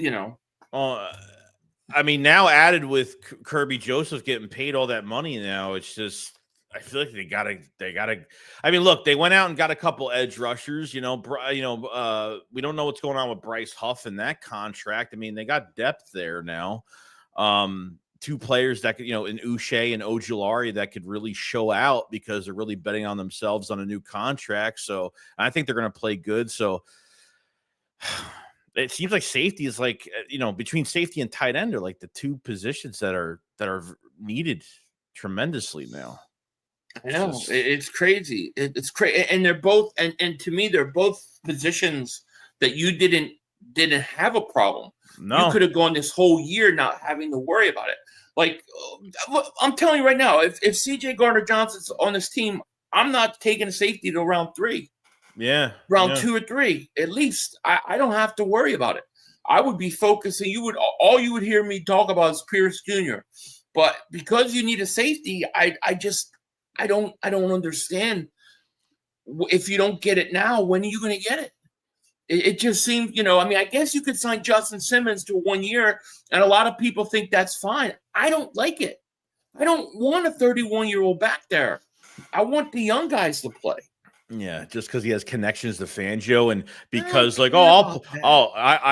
D: I mean, now added with Kirby Joseph getting paid all that money now, it's just, I feel like they gotta. I mean, look, they went out and got a couple edge rushers. We don't know what's going on with Bryce Huff and that contract. I mean, they got depth there now. Two players that could, in Uche and Ojulari, that could really show out because they're really betting on themselves on a new contract. So I think they're going to play good. So it seems like safety is like, between safety and tight end are like the two positions that are needed tremendously now.
C: I know it's crazy. It's crazy, and they're both, and to me, they're both positions that you didn't have a problem. No, you could have gone this whole year not having to worry about it. Like, I'm telling you right now, if CJ Gardner-Johnson's on this team, I'm not taking a safety to round 3.
D: Yeah.
C: Round 2 or 3, at least. I don't have to worry about it. I would be focusing. All you would hear me talk about is Pierce Jr. But because you need a safety, I don't understand. If you don't get it now, when are you going to get it? It just seems, I guess you could sign Justin Simmons to 1 year, and a lot of people think that's fine. I don't like it. I don't want a 31-year-old back there. I want the young guys to play.
D: Yeah, just because he has connections to Fangio, and because I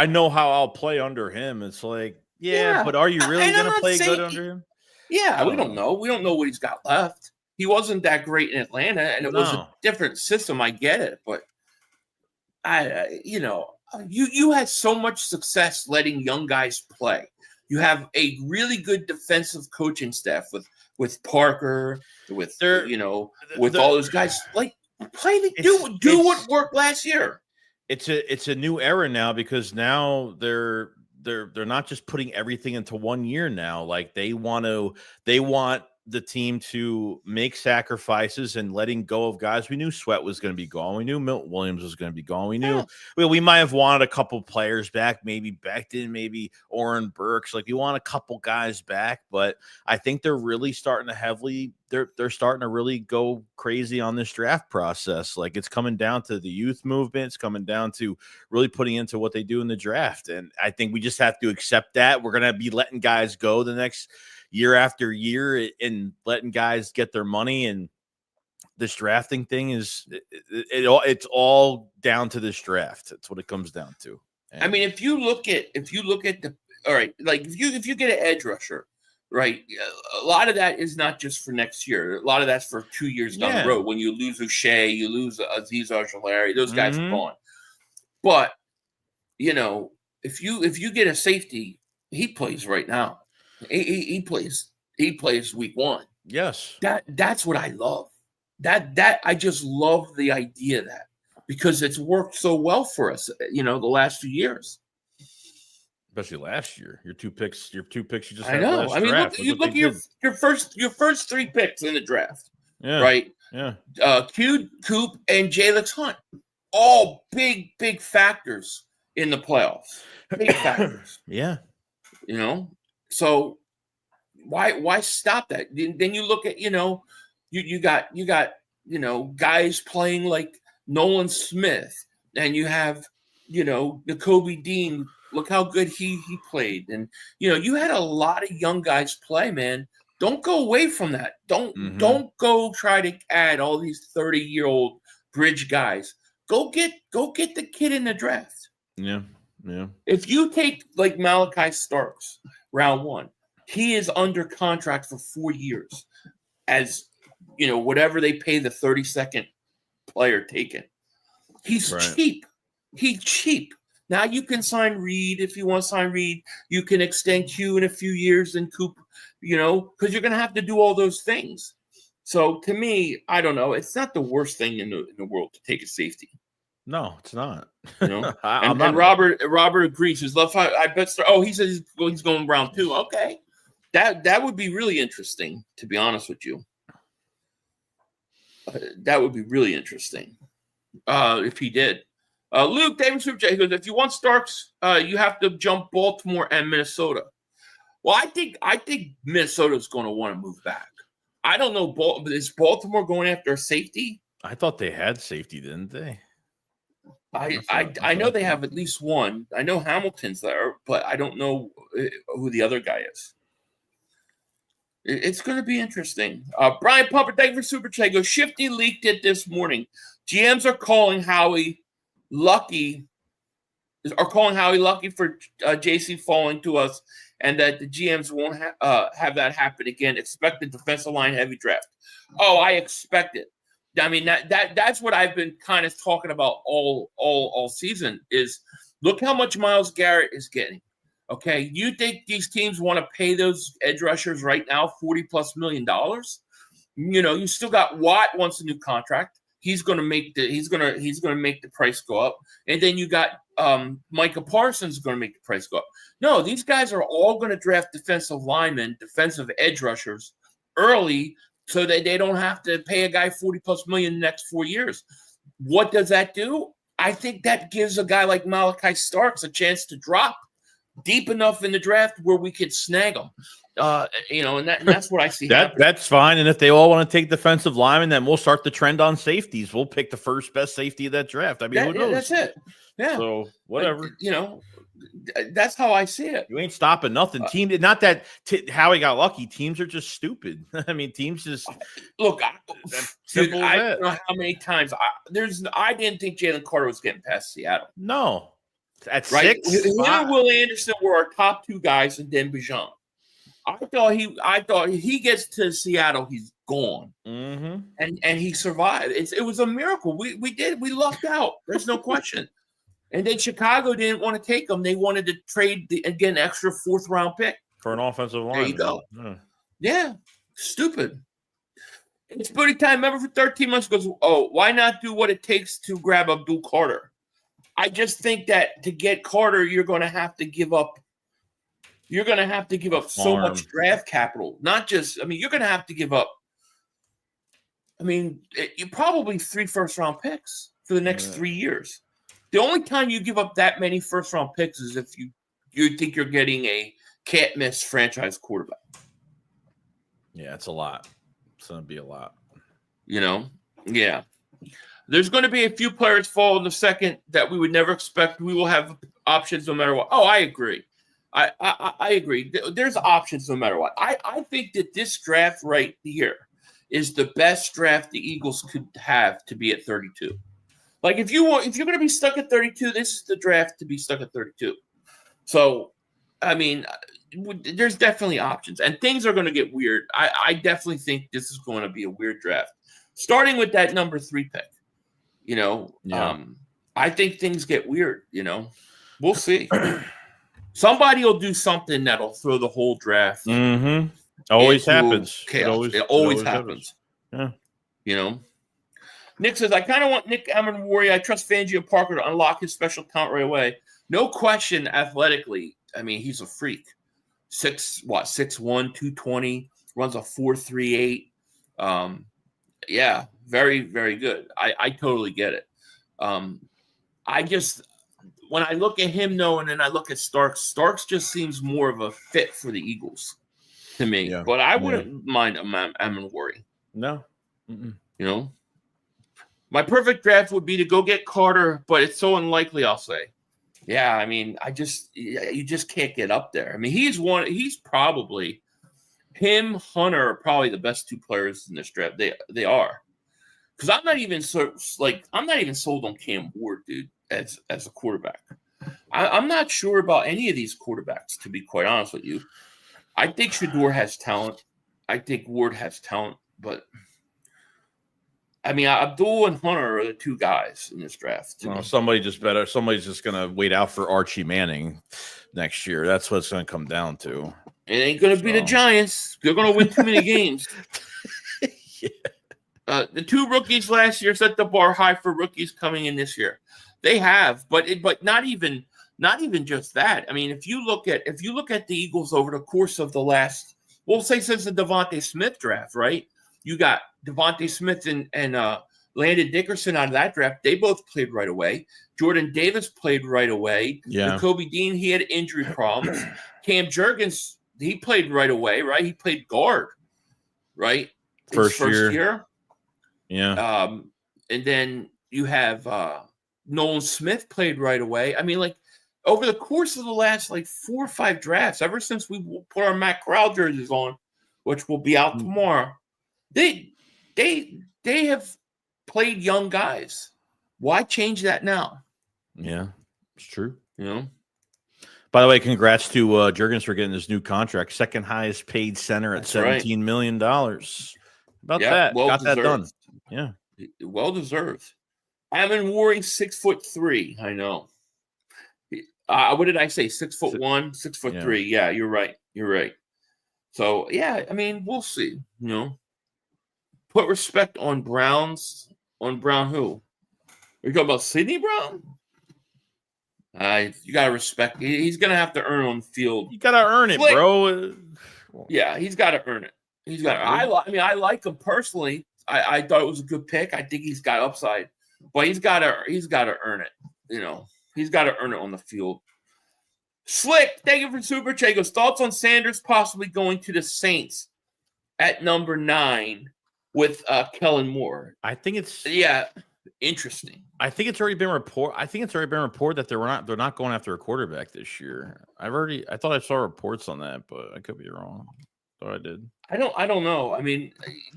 D: know how I'll play under him. It's like, but are you really going to play good under him?
C: Yeah, we don't know. We don't know what he's got left. He wasn't that great in Atlanta, and it was a different system. I get it, but you had so much success letting young guys play. You have a really good defensive coaching staff with Parker, with all those guys. Like, Do what worked last year.
D: It's a new era now because now they're not just putting everything into 1 year now. Like they want the team to make sacrifices and letting go of guys. We knew Sweat was going to be gone. We knew Milton Williams was going to be gone. We knew we might have wanted a couple players back, maybe Becton, maybe Oren Burks. Like we want a couple guys back, but I think they're really starting to they're starting to really go crazy on this draft process. Like it's coming down to the youth movement. It's coming down to really putting into what they do in the draft. And I think we just have to accept that. We're going to be letting guys go the next year after year and letting guys get their money. And this drafting thing it's all down to this draft. That's what it comes down to. And
C: I mean, if you look at all right, like if you get an edge rusher, right, a lot of that is not just for next year. A lot of that's for 2 years down the road. When you lose O'Shea, you lose Aziz Ojulari, those guys are gone. But if you get a safety, he plays right now. He plays week 1.
D: Yes.
C: That's what I love. That I just love the idea of that because it's worked so well for us, the last few years.
D: Especially last year. Your two picks you just
C: I
D: had
C: know.
D: last
C: I mean,
D: draft.
C: look at your first 3 picks in the draft.
D: Yeah.
C: Right?
D: Yeah.
C: Coop and Jalix Hunt. All big factors in the playoffs. Big factors.
D: Yeah.
C: So why stop that? Then you look at, you got guys playing like Nolan Smith, and you have, Nakobe Dean. Look how good he played. And you had a lot of young guys play, man. Don't go away from that. Don't go try to add all these 30-year-old bridge guys. Go get the kid in the draft.
D: Yeah. Yeah.
C: If you take like Malachi Starks, round 1, he is under contract for 4 years as, whatever they pay the 32nd player taken. He's cheap. He's cheap. Now you can sign Reed if you want to sign Reed. You can extend Q in a few years and Coop, because you're going to have to do all those things. So to me, I don't know. It's not the worst thing in the world to take a safety.
D: No, it's not.
C: And Robert agrees. His left side, I bet. He says he's going round 2. Okay, that would be really interesting. To be honest with you, that would be really interesting if he did. Luke David Super J goes, if you want Starks, you have to jump Baltimore and Minnesota. Well, I think Minnesota's going to want to move back. I don't know. Is Baltimore going after a safety?
D: I thought they had safety, didn't they?
C: I know they have at least one. I know Hamilton's there, but I don't know who the other guy is. It's going to be interesting. Brian Pumper, thank you for Super Chat. Goes, Shifty leaked it this morning. GMs are calling Howie lucky for JC falling to us, and that the GMs won't have that happen again. Expect the defensive line heavy draft. Oh, I expect it. I mean, that's what I've been kind of talking about all season is look how much Myles Garrett is getting. Okay, you think these teams want to pay those edge rushers right now $40+ million? You still got Watt wants a new contract. He's going to make the price go up, and then you got Micah Parsons going to make the price go up. No, these guys are all going to draft defensive linemen, defensive edge rushers early, so that they don't have to pay a guy $40+ million in the next 4 years. What does that do? I think that gives a guy like Malachi Starks a chance to drop deep enough in the draft where we could snag him. And that's what I see.
D: That's fine. And if they all want to take defensive linemen, then we'll start the trend on safeties. We'll pick the first best safety of that draft. I mean, who knows?
C: That's it. Yeah.
D: So whatever.
C: That's how I see it.
D: You ain't stopping nothing. Team, not that Howie got lucky. Teams are just stupid. I mean, teams just
C: look. I don't know how many times I didn't think Jalen Carter was getting past Seattle.
D: No, at
C: right?
D: 6.
C: Him and Will Anderson were our top 2 guys, and then DeJean. I thought he gets to Seattle, he's gone, and he survived. It was a miracle. We lucked out. There's no question. And then Chicago didn't want to take him. They wanted to trade an extra 4th round pick
D: for an offensive line.
C: There you go. Yeah, stupid. It's booty time. Remember for 13 months goes, oh, why not do what it takes to grab Abdul Carter? I just think that to get Carter, you're going to have to give up. You're going to have to give up so much draft capital. Not just, you're going to have to give up. You probably 3 first-round picks for the next 3 years. The only time you give up that many first-round picks is if you think you're getting a can't-miss franchise quarterback.
D: Yeah, it's a lot. It's going to be a lot.
C: Yeah. There's going to be a few players fall in the second that we would never expect. We will have options no matter what. Oh, I agree. I agree. There's options no matter what. I think that this draft right here is the best draft the Eagles could have to be at 32. Like if you're going to be stuck at 32, this is the draft to be stuck at 32. So, there's definitely options, and things are going to get weird. I definitely think this is going to be a weird draft, starting with that number 3 pick. I think things get weird. We'll see. Somebody will do something that'll throw the whole draft.
D: Mm-hmm. Always happens.
C: Chaos. It always happens.
D: Yeah.
C: Nick says, I kind of want Nick Amenwari. I trust Fangio Parker to unlock his special talent right away. No question, athletically. He's a freak. 6'1", 220, runs a 4.38. Yeah, very, very good. I totally get it. When I look at him, though, and then I look at Starks just seems more of a fit for the Eagles to me. Yeah. But I wouldn't mind Amenwari.
D: No.
C: Mm-mm. My perfect draft would be to go get Carter, but it's so unlikely, I'll say. Yeah, you just can't get up there. He's probably him, Hunter are probably the best 2 players in this draft. They are. Because I'm not even sold on Cam Ward, dude, as a quarterback. I'm not sure about any of these quarterbacks, to be quite honest with you. I think Shedeur has talent. I think Ward has talent, but Abdul and Hunter are the 2 guys in this draft.
D: Somebody's just going to wait out for Archie Manning next year. That's what it's going to come down to.
C: It ain't going to be the Giants. They're going to win too many games. Yeah. The 2 rookies last year set the bar high for rookies coming in this year. They have, but not even just that. If you look at the Eagles over the course of the last, we'll say since the Devontae Smith draft, right? You got Devontae Smith and Landon Dickerson out of that draft. They both played right away. Jordan Davis played right away.
D: Yeah.
C: Kobe Dean, he had injury problems. Cam Jurgens, he played right away, right? He played guard, right?
D: First year. Yeah.
C: And then you have Nolan Smith played right away. Over the course of the last 4 or 5 drafts, ever since we put our Matt Corral jerseys on, which will be out tomorrow, they have played young guys. Why change that now?
D: Yeah, it's true. By the way, congrats to Jurgens for getting this new contract, second highest paid center at $17 million. About that, got that done. Yeah,
C: well deserved. Amenwari 6'3". I know. What did I say? 6'1", 6'3". Yeah, you're right. So yeah, we'll see. Put respect on Browns. On Brown who? Are you talking about Sidney Brown? You gotta respect. He's gonna have to earn on the field.
D: You gotta earn it, bro.
C: Yeah, he's got to earn it. He's got. I like him personally. I thought it was a good pick. I think he's got upside, but he's got to earn it. He's got to earn it on the field. Slick, thank you for super chat. Goes thoughts on Sanders possibly going to the Saints at number 9 with Kellen Moore.
D: I think it's
C: interesting.
D: I think it's already been reported that they're not going after a quarterback this year. I thought I saw reports on that, but I could be wrong. Thought I did.
C: I don't know.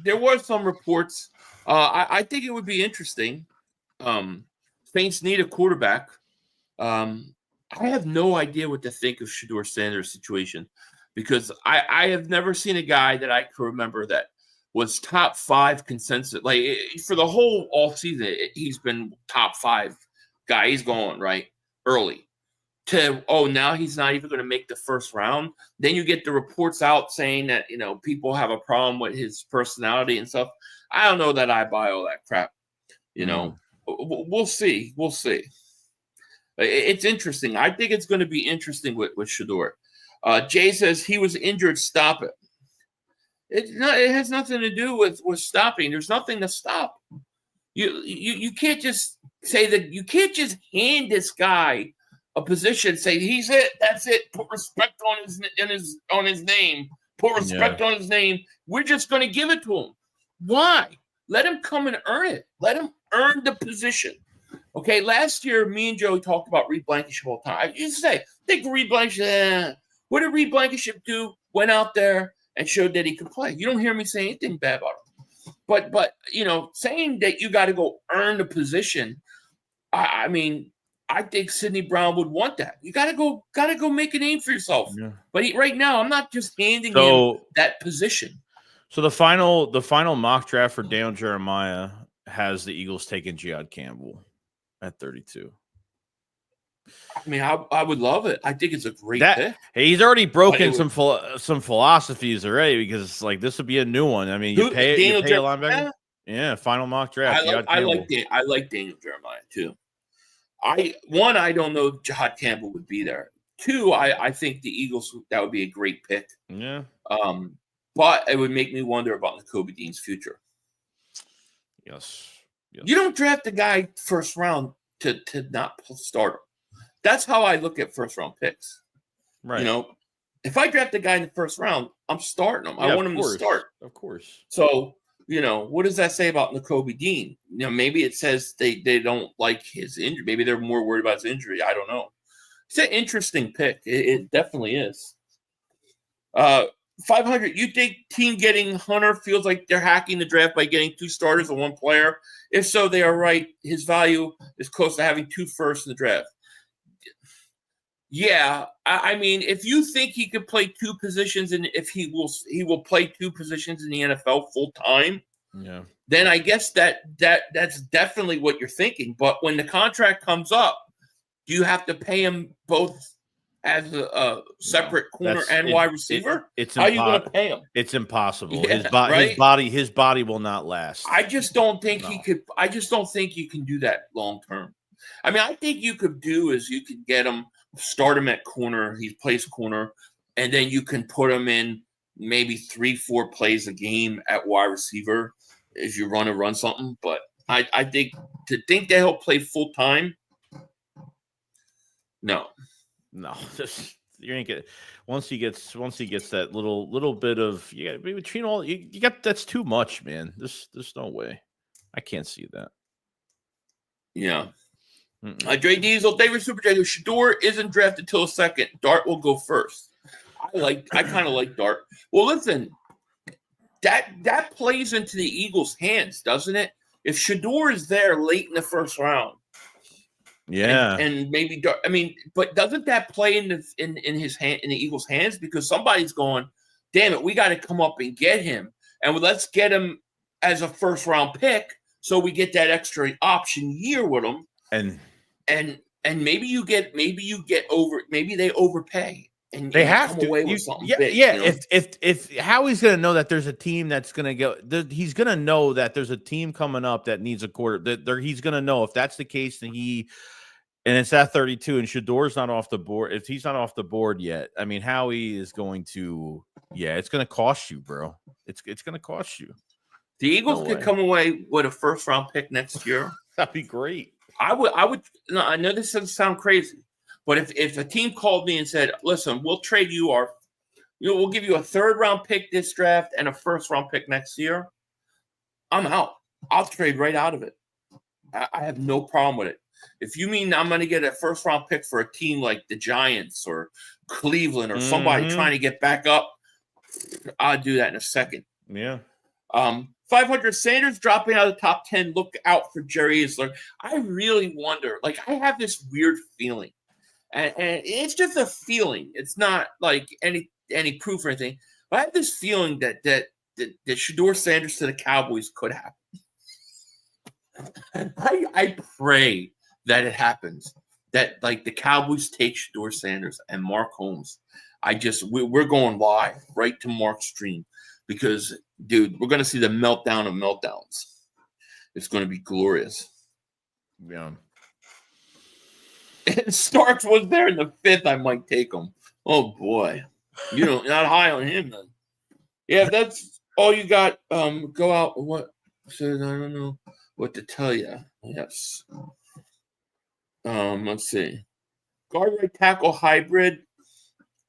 C: There were some reports. I think it would be interesting. Saints need a quarterback. I have no idea what to think of Shedeur Sanders' situation because I have never seen a guy that I can remember that was top 5 consensus. For the whole off season, he's been top 5 guy. He's going right early. Now he's not even going to make the first round. Then you get the reports out saying that, people have a problem with his personality and stuff. I don't know that I buy all that crap. You know, we'll see. We'll see. It's interesting. I think it's going to be interesting with Shedeur. Jay says he was injured. Stop it. It has nothing to do with stopping. There's nothing to stop. You can't just say that. You can't just hand this guy a position. Say he's it. That's it. Put respect on his name. Put respect on his name. We're just going to give it to him. Why? Let him come and earn it. Let him earn the position. Okay. Last year, me and Joey talked about Reed Blankenship all the time. I used to say, think Reed Blankenship. What did Reed Blankenship do? Went out there and showed that he could play. You don't hear me say anything bad about him. But you know, saying that you got to go earn the position, I mean, I think Sidney Brown would want that. You got to go make a name for yourself. Yeah. But right now, I'm not just handing him that position.
D: So the final mock draft for Daniel Jeremiah has the Eagles taking Jihad Campbell at 32.
C: I mean, I would love it. I think it's a great pick.
D: He's already broken some philosophies already, because like this would be a new one. I mean, you pay a linebacker. Yeah, final mock draft.
C: I like Daniel Jeremiah too. I don't know if Jihad Campbell would be there. 2, I think the Eagles, that would be a great pick.
D: Yeah.
C: But it would make me wonder about Nakobe Dean's future.
D: Yes.
C: You don't draft a guy first round to not start him. That's how I look at first round picks.
D: Right.
C: You know, if I draft a guy in the first round, I'm starting him. I want him to start.
D: Of course.
C: So, you know, what does that say about Nakobe Dean? You know, maybe it says they don't like his injury. Maybe they're more worried about his injury. I don't know. It's an interesting pick. It definitely is. 500, you think team getting Hunter feels like they're hacking the draft by getting 2 starters and 1 player? If so, they are right. His value is close to having 2 firsts in the draft. Yeah, I mean, if you think he could play 2 positions, and if he will play 2 positions in the NFL full time, then I guess that's definitely what you're thinking. But when the contract comes up, do you have to pay him both as a separate corner and wide receiver? How are you going to pay him?
D: It's impossible.
C: Yeah,
D: his body will not last.
C: I just don't think he could. I just don't think you can do that long term. I mean, I think you could get him, start him at corner. He plays corner, and then you can put him in maybe 3-4 plays a game at wide receiver if you run something. But I think that he'll play full time. No, you ain't get. Once he gets that little bit of between all you got, that's too much, man. There's no way. I can't see that. Yeah. Dre Diesel, David Super J. Shedeur isn't drafted till a second. Dart will go first. I kind of like Dart. Well, listen, that plays into the Eagles' hands, doesn't it? If Shedeur is there late in the first round, and maybe Dart, I mean, but doesn't that play in his hand, in the Eagles' hands? Because somebody's going, damn it, we got to come up and get him, and let's get him as a first round pick, so we get that extra option year with him. And maybe they overpay and
D: they have
C: come
D: to
C: away with something
D: big. Yeah. You know? If Howie's going to know that there's a team that's going to go, he's going to know that there's a team coming up that needs a quarter. He's going to know if that's the case, then and it's at 32, and Shedeur's not off the board. If he's not off the board yet, I mean, Howie is going to, it's going to cost you, bro. It's going to cost you.
C: The Eagles could come away with a first round pick next year.
D: That'd be great.
C: I would. No, I know this doesn't sound crazy, but if a team called me and said, "Listen, we'll trade you we'll give you a 3rd round pick this draft and a 1st round pick next year," I'm out. I'll trade right out of it. I have no problem with it. If you mean I'm going to get a 1st round pick for a team like the Giants or Cleveland or somebody trying to get back up, I'll do that in a second.
D: Yeah.
C: 500 Sanders dropping out of the top 10. Look out for Jerry Isler. I really wonder. Like, I have this weird feeling, and it's just a feeling. It's not like any proof or anything. But I have this feeling that Shedeur Sanders to the Cowboys could happen. I pray that it happens. That like the Cowboys take Shedeur Sanders and Mark Holmes. We're going live right to Mark's stream. because, dude, we're going to see the meltdown of meltdowns. It's going to be glorious.
D: Yeah.
C: And Starks was there in the 5th. I might take him. Oh, boy. You're not high on him, then. Yeah, that's all you got. Go out. What? So I don't know what to tell you. Yes. Let's see. Guard right tackle hybrid.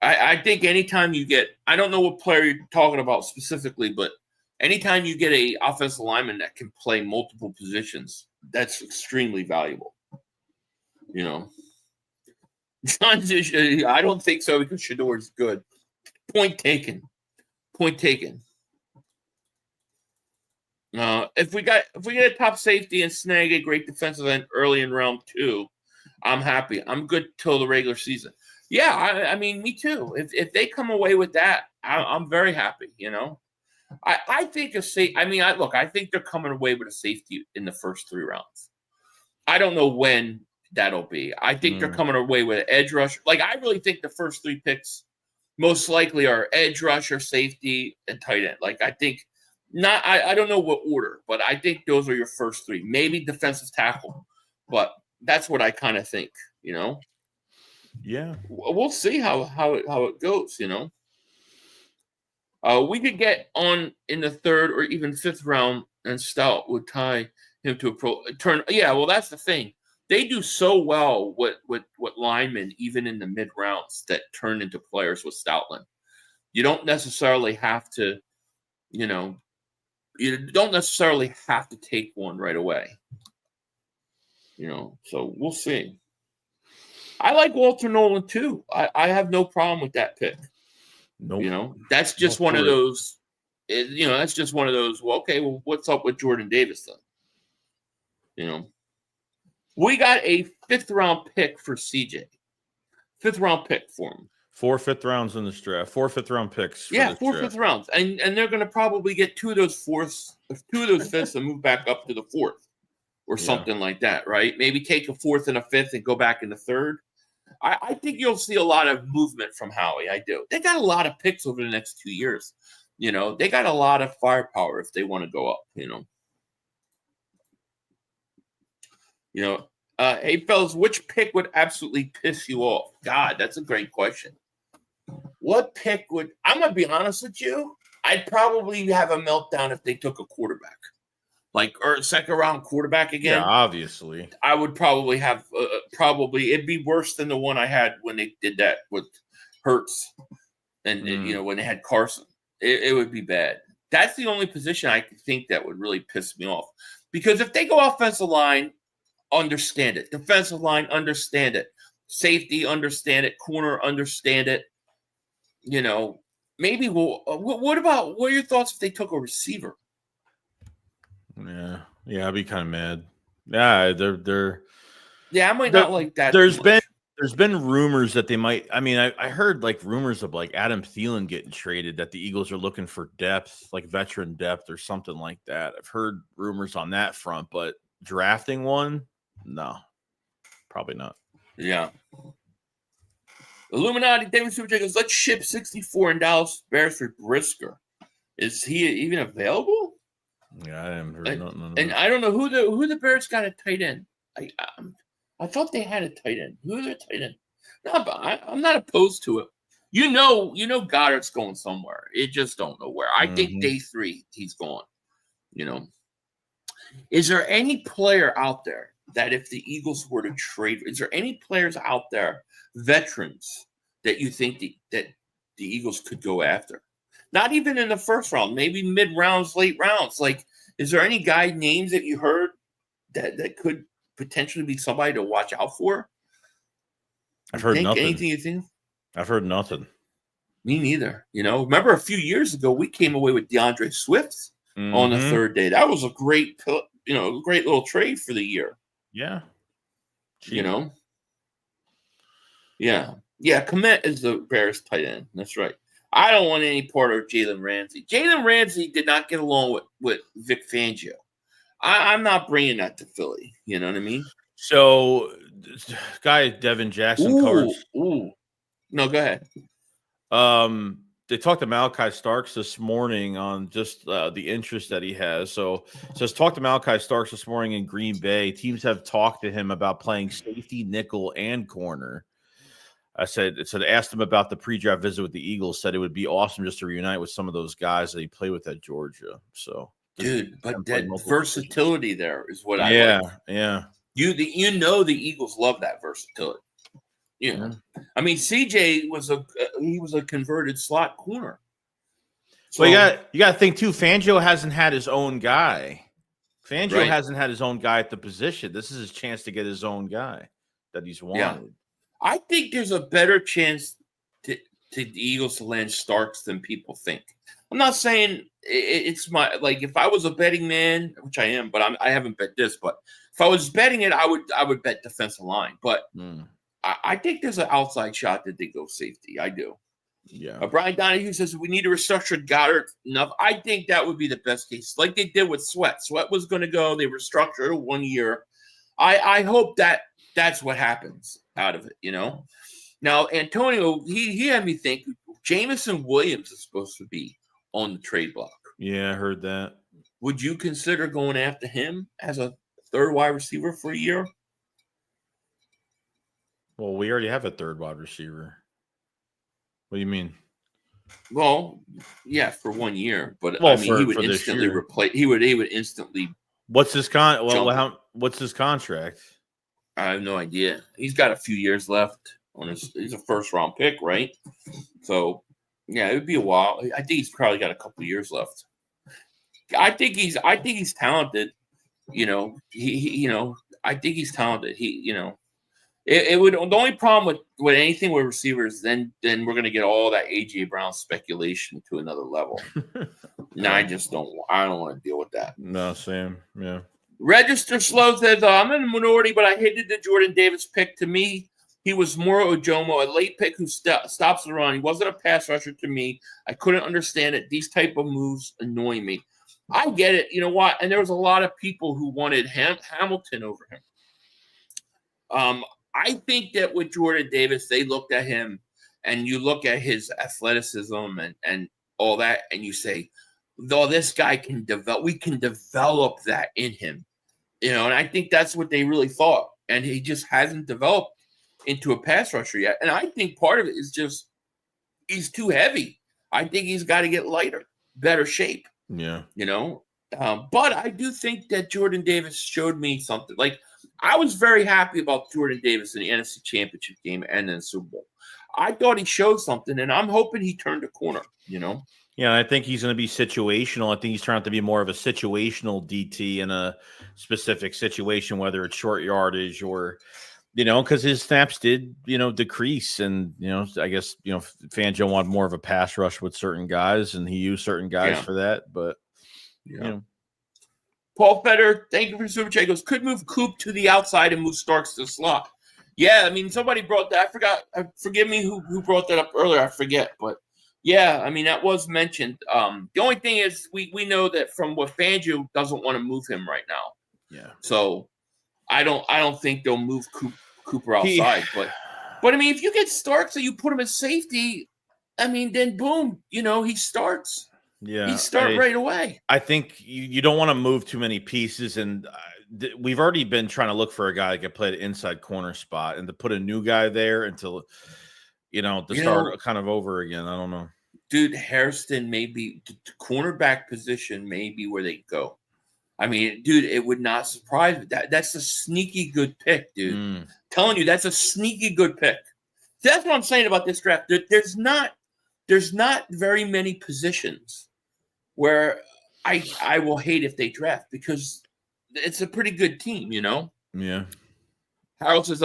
C: I think anytime you get, I don't know what player you're talking about specifically, but anytime you get a offensive lineman that can play multiple positions, that's extremely valuable. I don't think so because Shador's good. Point taken. If we get a top safety and snag a great defensive end early in round 2, I'm happy. I'm good till the regular season. Yeah, I mean, me too. If they come away with that, I'm very happy. I think I think they're coming away with a safety in the first 3 rounds. I don't know when that'll be. I think they're coming away with an edge rush. Like, I really think the first 3 picks most likely are edge rusher, safety, and tight end. Like, I think not. I don't know what order, but I think those are your first 3. Maybe defensive tackle, but that's what I kind of think.
D: Yeah,
C: we'll see how it goes. We could get on in the 3rd or even 5th round, and Stout would tie him to a pro turn. Yeah, well, that's the thing. They do so well with linemen, even in the mid rounds, that turn into players with Stoutland. You don't necessarily have to, you don't necessarily have to take one right away. So we'll see. I like Walter Nolan too. I have no problem with that pick.
D: Nope.
C: That's just one of those. That's just one of those. Well, okay. Well, what's up with Jordan Davis then? We got a 5th round pick for CJ. 5th round pick for him.
D: 4 5th rounds in this draft. 4 5th round picks.
C: Yeah, 4 5th rounds, and they're going to probably get 2 of those 4ths, 2 of those 5ths, and move back up to the 4th or something like that, right? Maybe take a 4th and a 5th and go back in the 3rd. I think you'll see a lot of movement from Howie. I do. They got a lot of picks over the next 2 years. They got a lot of firepower if they want to go up. Hey fellas, which pick would absolutely piss you off? God, that's a great question. What pick would? I'm gonna be honest with you. I'd probably have a meltdown if they took a quarterback, or a 2nd round quarterback again.
D: Yeah, obviously.
C: I would probably have it'd be worse than the one I had when they did that with Hurts and when they had Carson. It would be bad. That's the only position I could think that would really piss me off, because if they go offensive line, understand it. Defensive line, understand it. Safety, understand it. Corner, understand it. Maybe what are your thoughts if they took a receiver?
D: Yeah, I'd be kind of mad. Yeah, they're.
C: Yeah, I might not like that.
D: There's been rumors that they might. I mean, I heard rumors of Adam Thielen getting traded, that the Eagles are looking for depth, veteran depth or something like that. I've heard rumors on that front, but drafting one, no, probably not.
C: Yeah. Illuminati David Super goes, let's ship 64 in Dallas Bears for Brisker. Is he even available?
D: Yeah, I haven't heard nothing.
C: And I don't know who the Bears got a tight end. I thought they had a tight end. Who's their tight end? No, but I'm not opposed to it. Goddard's going somewhere. It just don't know where. I think day 3 he's gone. Is there any player out there that if the Eagles were to trade, is there any players out there, veterans, that you think that the Eagles could go after? Not even in the 1st round, maybe mid-rounds, late rounds. Is there any guy names that you heard that could potentially be somebody to watch out for?
D: I've heard nothing.
C: Anything you think?
D: I've heard nothing.
C: Me neither. Remember a few years ago, we came away with DeAndre Swift on the 3rd day. That was a great little trade for the year.
D: Yeah.
C: Yeah. Komet is the Bears tight end. That's right. I don't want any part of Jalen Ramsey. Jalen Ramsey did not get along with Vic Fangio. I'm not bringing that to Philly. You know what I mean?
D: So, guy Devin Jackson covers.
C: No, go ahead.
D: they talked to Malachi Starks this morning on just the interest that he has. So it says talk to Malachi Starks this morning in Green Bay. Teams have talked to him about playing safety, nickel, and corner. Asked him about the pre-draft visit with the Eagles. Said it would be awesome just to reunite with some of those guys that he played with at Georgia. So,
C: dude, but that versatility there is what I like.
D: Yeah.
C: You know the Eagles love that versatility. You know, I mean, CJ was a converted slot corner.
D: So you got to think too. Fangio hasn't had his own guy. Hasn't had his own guy at the position. This is his chance to get his own guy that he's wanted.
C: Yeah. I think there's a better chance to the Eagles to land Starks than people think. I'm not saying it's my if I was a betting man, which I am, but I haven't bet this. But if I was betting it, I would bet defensive line. But I think there's an outside shot that they go safety. I do.
D: Yeah.
C: Brian Donahue says we need to restructure Goedert enough. I think that would be the best case, like they did with Sweat. Sweat was going to go. They restructured 1 year. I hope that's what happens out of it. You know. Now Antonio, he had me think Jamison Williams is supposed to be on the trade block.
D: Yeah, I heard that.
C: Would you consider going after him as a third wide receiver for a year?
D: Well, we already have a third wide receiver. What do you mean?
C: Well, yeah, for 1 year, but
D: well,
C: he would instantly replace. He would instantly.
D: What's his what's his contract?
C: I have no idea. He's got a few years left on his. He's a first round pick, right? So, yeah, it would be a while. I think he's probably got a couple of years left. I think he's talented. You know, I think he's talented. It would. The only problem with anything with receivers, then we're going to get all that AJ Brown speculation to another level. No, I don't want to deal with that.
D: No, Sam. Yeah.
C: Register Slow says I'm in the minority, but I hated the Jordan Davis pick. To me, he was more Ojomo, a late pick who stops the run. He wasn't a pass rusher to me. I couldn't understand it. These type of moves annoy me. I get it. You know what? And there was a lot of people who wanted Hamilton over him. I think that with Jordan Davis, they looked at him, and you look at his athleticism and all that, and you say, "Though this guy can develop, we can develop that in him." You know, and I think that's what they really thought, and he just hasn't developed into a pass rusher yet. And I think part of it is just he's too heavy. I think he's got to get lighter, better shape.
D: Yeah,
C: you know. But I do think that Jordan Davis showed me something. Like, I was very happy about Jordan Davis in the NFC Championship game and then Super Bowl. I thought he showed something, and I'm hoping he turned a corner, you know?
D: Yeah, I think he's going to be situational. I think he's trying to be more of a situational DT in a specific situation, whether it's short yardage or, you know, because his snaps did, you know, decrease. And, you know, I guess, you know, Fangio wanted more of a pass rush with certain guys, and he used certain guys for that. But, you know.
C: Paul Fetter, thank you for Super Chat. Goes, could move Coop to the outside and move Starks to the slot. Yeah, I mean, somebody brought that. I forgot. Forgive me who brought that up earlier. I forget. But, yeah, I mean, that was mentioned. The only thing is we know that from what Fangio doesn't want to move him right now.
D: Yeah.
C: So I don't think they'll move Cooper outside. But I mean, if you get Starks and you put him at safety, I mean, then boom, you know, he starts.
D: Yeah,
C: he start right away.
D: I think you don't want to move too many pieces, and we've already been trying to look for a guy that can play the inside corner spot, and to put a new guy there until, you know, to start kind of over again. I don't know.
C: Dude, Hairston may be the cornerback position, may be where they go. I mean, dude, it would not surprise me. That's a sneaky good pick, dude. Telling you, that's a sneaky good pick. That's what I'm saying about this draft. There's not very many positions where I will hate if they draft, because it's a pretty good team, you know?
D: Yeah.
C: Harold says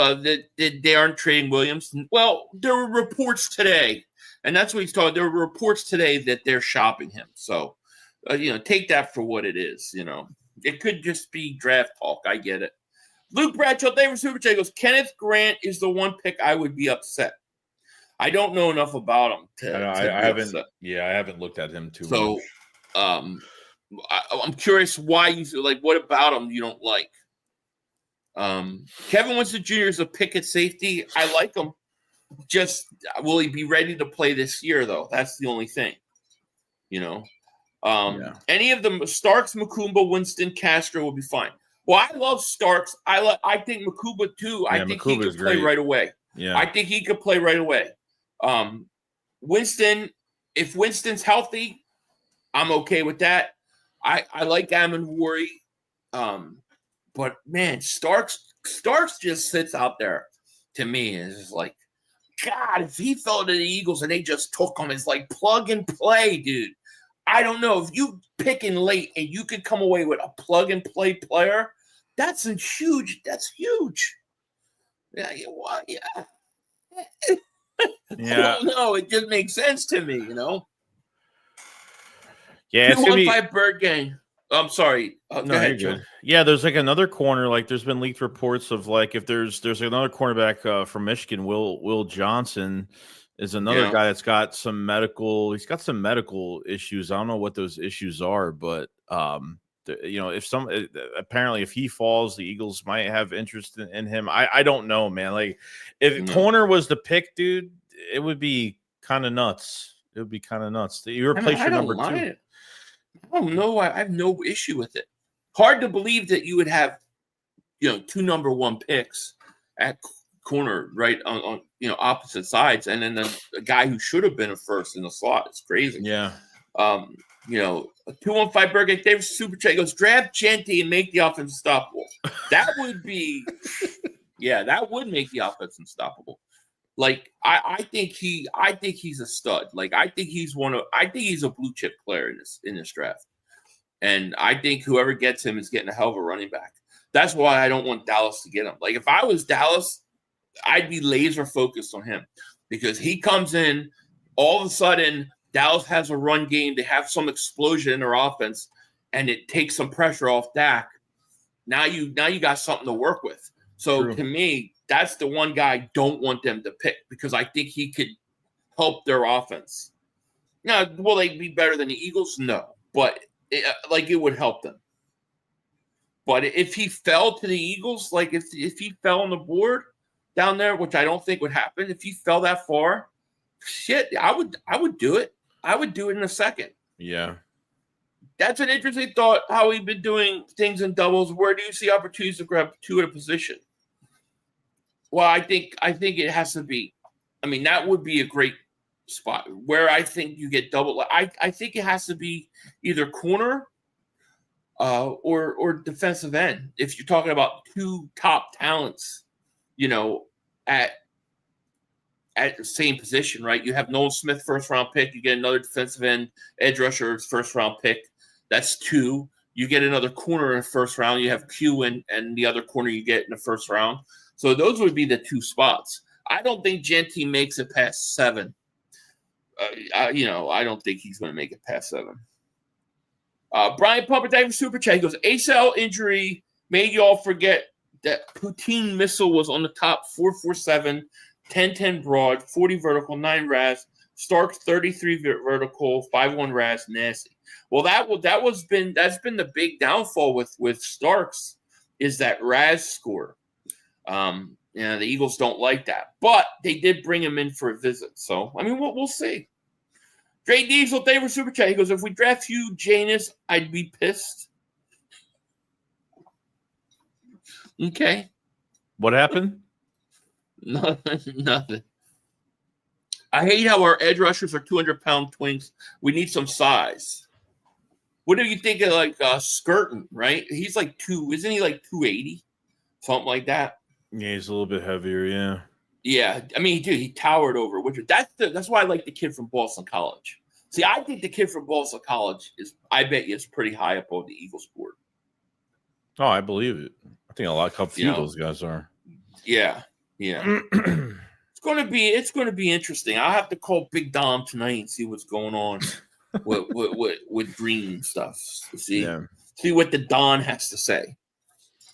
C: they aren't trading Williams. Well, there were reports today, and that's what he's talking. There were reports today that they're shopping him. So, you know, take that for what it is, you know. It could just be draft talk. I get it. Luke Bradshaw, thank you for Super Chat. Goes, Kenneth Grant is the one pick I would be upset. I don't know enough about him.
D: I haven't. Yeah, I haven't looked at him too much.
C: I'm curious why you like. What about him you don't like? Kevin Winston Jr. is a pick at safety. I like him. Just will he be ready to play this year, though? That's the only thing. Any of them, Starks, Makumba, Winston, Castro will be fine. Well, I love Starks. I think Makumba too. I think he could play right away.
D: Yeah,
C: I think he could play right away. Winston, if Winston's healthy, I'm okay with that. I like Amenwari. But man, Starks just sits out there to me and is like, God, if he fell to the Eagles and they just took him, it's like plug and play, dude. I don't know. If you pick in late and you could come away with a plug and play player, that's huge. That's huge. Yeah.
D: Yeah.
C: I don't know. It just makes sense to me,
D: Yeah, it's gonna be
C: 215 Bird game. I'm sorry. Go ahead, Joe.
D: Yeah, there's like another corner. Like there's been leaked reports of like if there's another cornerback from Michigan, Will Johnson is another guy that's got some medical. He's got some medical issues. I don't know what those issues are, but apparently if he falls, the Eagles might have interest in him. I don't know, man. Like if corner was the pick, dude, it would be kind of nuts. It would be kind of nuts. You replace your number 2.
C: I don't know. I have no issue with it. Hard to believe that you would have, 2 number 1 picks at corner, right on opposite sides, and then a guy who should have been a first in the slot. It's crazy.
D: Yeah.
C: 215 Burger David Super Chat goes draft Genty and make the offense unstoppable. That would be, that would make the offense unstoppable. Like I think he's a stud. Like I think he's a blue chip player in this draft, and I think whoever gets him is getting a hell of a running back. That's why I don't want Dallas to get him. Like if I was Dallas, I'd be laser focused on him because he comes in, all of a sudden Dallas has a run game. They have some explosion in their offense, and it takes some pressure off Dak. Now you got something to work with. So to me, that's the one guy I don't want them to pick because I think he could help their offense. Now, will they be better than the Eagles? No, but it would help them. But if he fell to the Eagles, like if he fell on the board down there, which I don't think would happen, if he fell that far, shit, I would do it. I would do it in a second.
D: Yeah.
C: That's an interesting thought, how we've been doing things in doubles. Where do you see opportunities to grab 2 at a position? Well, I think it has to be. I mean, that would be a great spot where I think you get double. I think it has to be either corner or defensive end. If you're talking about 2 top talents, at the same position, right? You have Nolan Smith, first round pick. You get another defensive end, edge rusher, first round pick. That's 2. You get another corner in the first round. You have Q and the other corner you get in the first round. So those would be the 2 spots. I don't think Genty makes it past 7. I don't think he's going to make it past 7. Brian Pupper, David Super Chat, he goes, ACL injury made you all forget that Poutine missile was on the top 447, 10-10 broad, 40 vertical, 9 RAS, Starks 33 vertical, 5-1 RAS, nasty. Well, that's been the big downfall with Starks is that RAS score. The Eagles don't like that, but they did bring him in for a visit. So, I mean, we'll see. Dre Diesel, David Super Chat. He goes, if we draft you, Janus, I'd be pissed. Okay.
D: What happened?
C: Nothing. I hate how our edge rushers are 200-pound twins. We need some size. What do you think of Skirton, right? He's like 2, isn't he like 280? Something like that.
D: Yeah, he's a little bit heavier, yeah.
C: Yeah, I mean, dude, he towered over Woodard. That's why I like the kid from Boston College. See, I think the kid from Boston College is pretty high up on the Eagles board.
D: Oh, I believe it. I think a few of those guys are.
C: Yeah. It's going to be interesting. I'll have to call Big Dom tonight and see what's going on with Green and stuff. See what the Don has to say.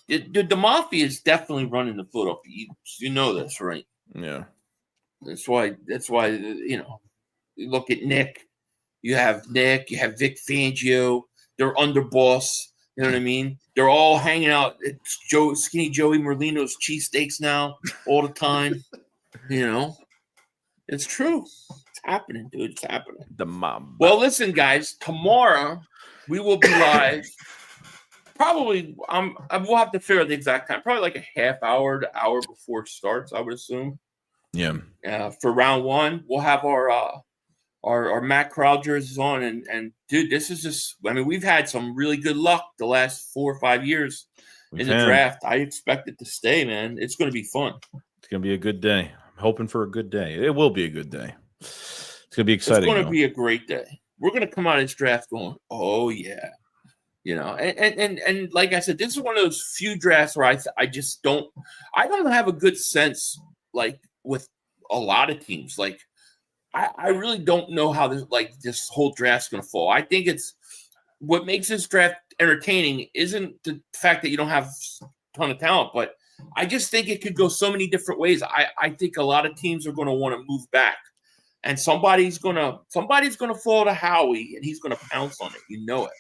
C: The Mafia is definitely running the Philadelphia Eagles. You know this, right?
D: Yeah.
C: That's why you look at Nick. You have Nick. You have Vic Fangio. They're underboss. You know what I mean? They're all hanging out at Skinny Joey Merlino's cheesesteaks now all the time. It's true. It's happening, dude. It's happening.
D: The mob.
C: Well, listen, guys. Tomorrow we will be live. Probably, we'll have to figure out the exact time. Probably like a half hour to hour before it starts, I would assume.
D: Yeah.
C: For round one, we'll have our Matt Corral jerseys on, and dude, this is just. I mean, we've had some really good luck the last 4 or 5 years in the draft. I expect it to stay, man. It's going to be fun.
D: It's going to be a good day. I'm hoping for a good day. It will be a good day. It's going to be exciting.
C: It's going to be a great day. We're going to come out of this draft going, oh yeah, and like I said, this is one of those few drafts where I just don't have a good sense like with a lot of teams. Like I really don't know how this whole draft's going to fall. I think it's what makes this draft entertaining isn't the fact that you don't have a ton of talent, but I just think it could go so many different ways. I think a lot of teams are going to want to move back, and somebody's going to fall to Howie, and he's going to pounce on it. You know it.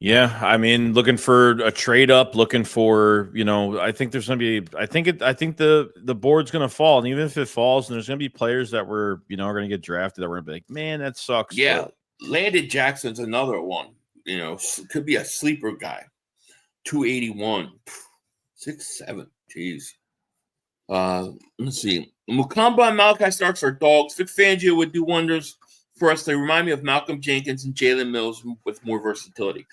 D: Yeah, I mean, looking for a trade up, looking for, I think there's going to be, I think the board's going to fall, and even if it falls, and there's going to be players that are going to get drafted that we're going to be like, man, that sucks.
C: Yeah, Landon Jackson's another one. Could be a sleeper guy. 281, 6'7". Jeez. Let's see. Mukamba and Malachi Starks are dogs. Vic Fangio would do wonders for us. They remind me of Malcolm Jenkins and Jalen Mills with more versatility.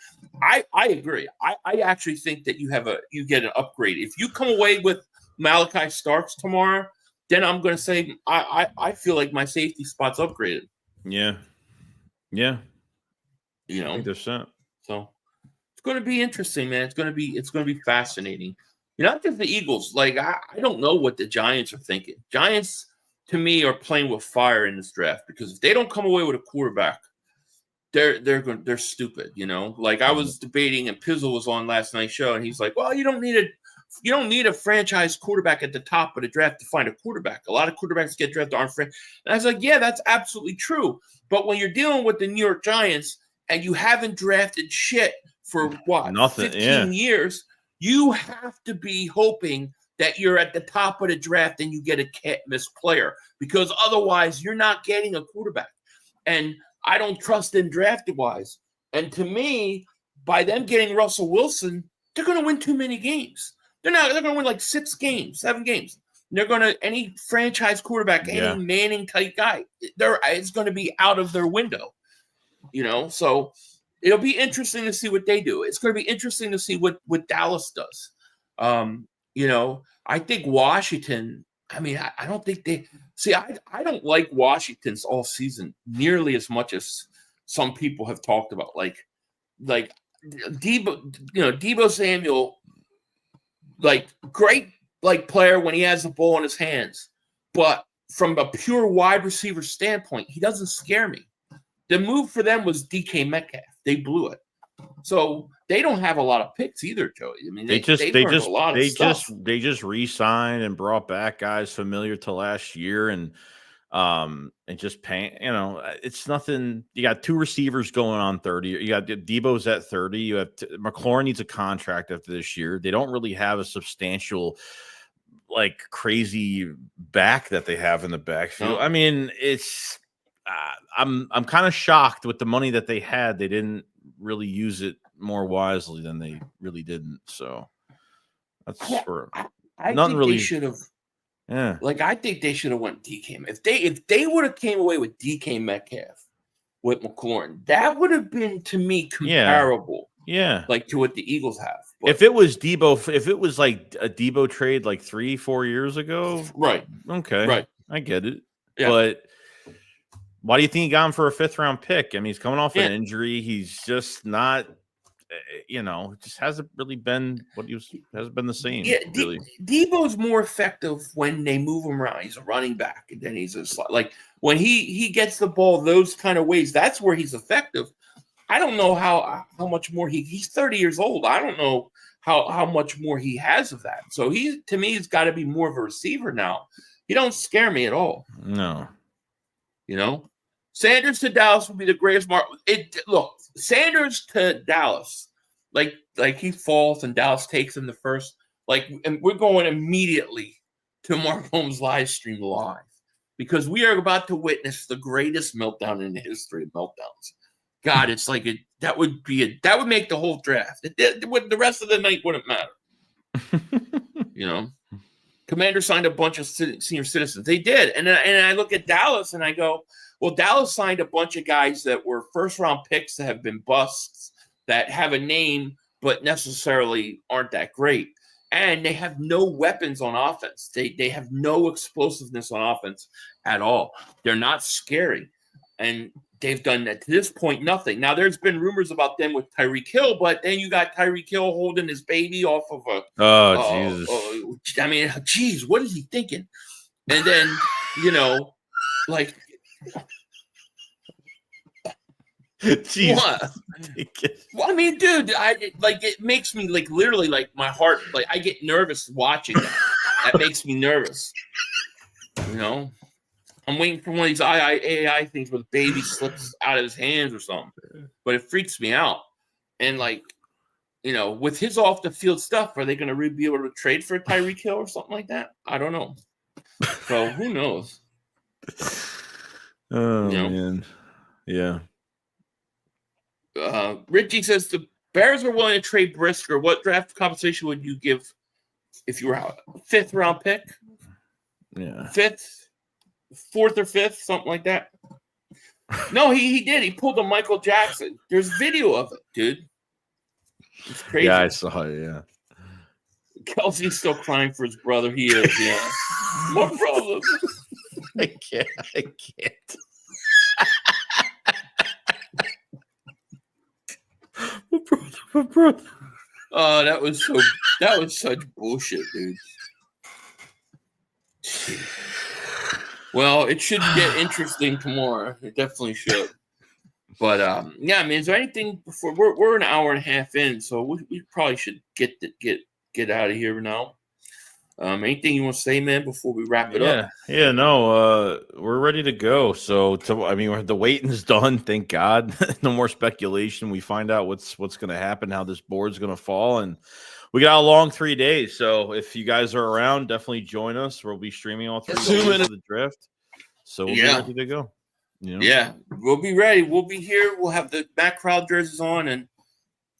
C: I agree. I actually think that you get an upgrade. If you come away with Malachi Starks tomorrow, then I'm going to say I feel like my safety spot's upgraded.
D: Yeah. Yeah.
C: 100%. So it's going to be interesting, man. It's going to be fascinating. Not just the Eagles. Like I don't know what the Giants are thinking. Giants, to me, are playing with fire in this draft because if they don't come away with a quarterback, they're stupid. Like I was debating, and Pizzle was on last night's show, and he's like, "Well, you don't need a franchise quarterback at the top of the draft to find a quarterback. A lot of quarterbacks get drafted aren't franchise." And I was like, "Yeah, that's absolutely true." But when you're dealing with the New York Giants and you haven't drafted shit for
D: nothing,
C: 15 years, you have to be hoping that you're at the top of the draft and you get a can't-miss player, because otherwise you're not getting a quarterback. And I don't trust them drafted-wise. And to me, by them getting Russell Wilson, they're going to win too many games. They're going to win like 6 games, 7 games. They're going to, any franchise quarterback, any Manning-type guy, it's going to be out of their window. So it'll be interesting to see what they do. It's going to be interesting to see what Dallas does. I think Washington, I don't think I don't like Washington's all season nearly as much as some people have talked about. Like Deebo Samuel, like great, player when he has the ball in his hands. But from a pure wide receiver standpoint, he doesn't scare me. The move for them was DK Metcalf. They blew it. So they don't have a lot of picks either, Joey. They just re-signed and brought back guys familiar to last year and just paying. It's nothing. You got 2 receivers going on 30. You got Debo's at 30. You have McLaurin needs a contract after this year. They don't really have a substantial, crazy back that they have in the backfield. No. It's. I'm kind of shocked with the money that they had. They didn't really use it more wisely than they really didn't. So that's for nothing really. They should have. Yeah, I think they should have went DK. If they would have came away with DK Metcalf with McLaurin, that would have been to me comparable. Yeah, to what the Eagles have. But
D: if it was Debo, if it was like a Debo trade 3-4 years ago,
C: right?
D: Okay,
C: right.
D: I get it, but. Why do you think he got him for a 5th-round pick? He's coming off an injury. He's just not, just hasn't really been what hasn't been the same. Yeah, really.
C: Debo's more effective when they move him around. He's a running back, and then he's when he gets the ball those kind of ways. That's where he's effective. I don't know how much more he's 30 years old. I don't know how much more he has of that. So to me, he's got to be more of a receiver now. He don't scare me at all.
D: No.
C: Sanders to Dallas would be the greatest mark. Look, Sanders to Dallas, like he falls and Dallas takes him the first. And we're going immediately to Mark Holmes' live stream live. because we are about to witness the greatest meltdown in the history of meltdowns. God, it's like that would make the whole draft. The rest of the night wouldn't matter. You know, Commander signed a bunch of senior citizens. They did, and I look at Dallas and I go, well, Dallas signed a bunch of guys that were first-round picks that have been busts, that have a name but necessarily aren't that great. And they have no weapons on offense. They have no explosiveness on offense at all. They're not scary. And they've done that to this point, nothing. Now, there's been rumors about them with Tyreek Hill, but then you got Tyreek Hill holding his baby off of a.
D: Oh, Jesus.
C: I mean, geez, what is he thinking? And then, you know, like.
D: Jesus.
C: What? Well, I mean, dude, it makes me literally my heart, I get nervous watching that. That makes me nervous. You know, I'm waiting for one of these AI things where the baby slips out of his hands or something, but it freaks me out. And you know, with his off the field stuff, are they going to be able to trade for Tyreek Hill or something like that? I don't know. So who knows?
D: Oh, you know? Man. Yeah.
C: Richie says the Bears are willing to trade Brisker. What draft compensation would you give if you were a 5th round pick?
D: Yeah.
C: 5th, 4th or 5th, something like that. No, he did. He pulled a Michael Jackson. There's video of it, dude. It's crazy.
D: Yeah, I saw it, yeah.
C: Kelsey's still crying for his brother. He is, yeah. My brother.
D: I can't. My brother.
C: Oh, that was such bullshit, dude. Well, it should get interesting tomorrow. It definitely should. But yeah, I mean, is there anything before we're an hour and a half in, so we probably should get out of here now. Anything you want to say, man, before we wrap it up?
D: Yeah, no, we're ready to go. So, the waiting's done. Thank God. No more speculation. We find out what's going to happen, how this board's going to fall, and we got a long 3 days. So, if you guys are around, definitely join us. We'll be streaming all 3 days of the draft. So, we'll be ready to go. You know? Yeah,
C: we'll be ready. We'll be here. We'll have the Matt Crowd jerseys on, and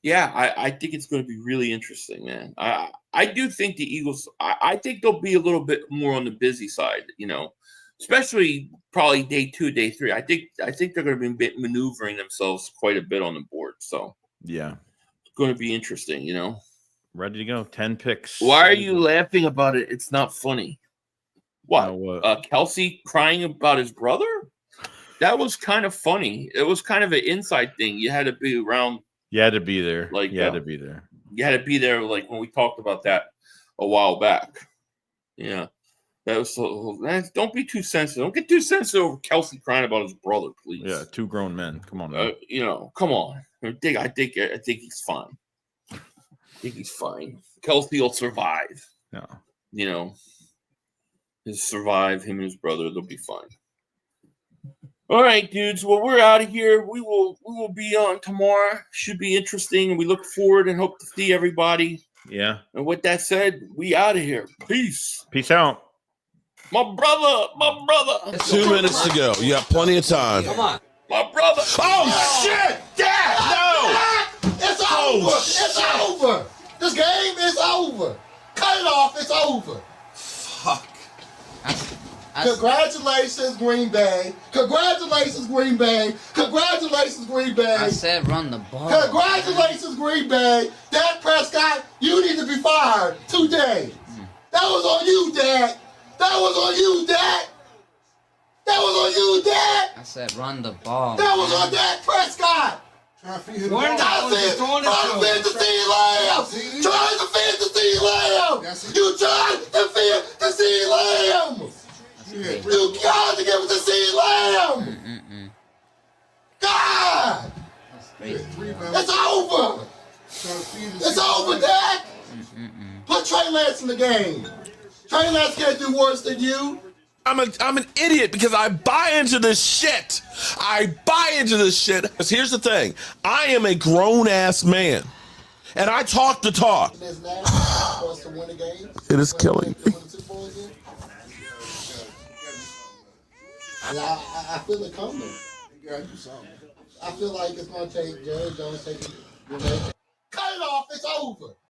C: yeah, I think it's going to be really interesting, man. I do think the Eagles, I think they'll be a little bit more on the busy side, you know, especially probably day 2, day 3. I think they're going to be maneuvering themselves quite a bit on the board. So
D: yeah,
C: it's going to be interesting, you know.
D: Ready to go. 10 picks.
C: Why are you laughing about it? It's not funny. What? Kelsey crying about his brother? That was kind of funny. It was kind of an inside thing. You had to be around.
D: You had to be there.
C: You had to be there. Like when we talked about that a while back. Yeah, that was so. Don't be too sensitive. Don't get too sensitive over Kelsey crying about his brother, please.
D: Yeah, 2 grown men. Come on, man.
C: You know, come on. I think he's fine. I think he's fine. Kelsey will survive.
D: Yeah.
C: You know, he'll survive. Him and his brother, they'll be fine. All right, dudes. Well, we're out of here. We will be on tomorrow. Should be interesting, and we look forward and hope to see everybody.
D: Yeah.
C: And with that said, we out of here. Peace.
D: Peace out.
C: My brother.
E: 2 minutes to go. You got plenty of time.
A: Come on.
C: My brother.
E: Oh, shit! Dad! No!
A: It's over. It's over. This game is over. Cut it off. It's over.
E: Fuck.
A: Congratulations, Green Bay. Congratulations, Green Bay. Congratulations, Green Bay.
F: I said run the ball.
A: Congratulations, Green Bay. Dak Prescott, you need to be fired today. That was on you, Dad. That was on you, Dad. That was on you, Dad.
F: I said run the ball.
A: That was on Dak Prescott. Trying to feed him. Trying to feed the CeeDee Lamb. Trying to feed the CeeDee Lamb. You tried to feed the CeeDee Lamb. You got to give it to CeeDee Lamb. God. It's over. It's over, Dak. Put Trey Lance in the game. Trey Lance can't do worse than you.
E: I'm an idiot because I buy into this shit. Because here's the thing. I am a grown-ass man. And I talk the talk. It is killing me.
A: And I feel it coming. You gotta do something. I feel like it's gonna take Jerry Jones taking. Cut it off. It's over.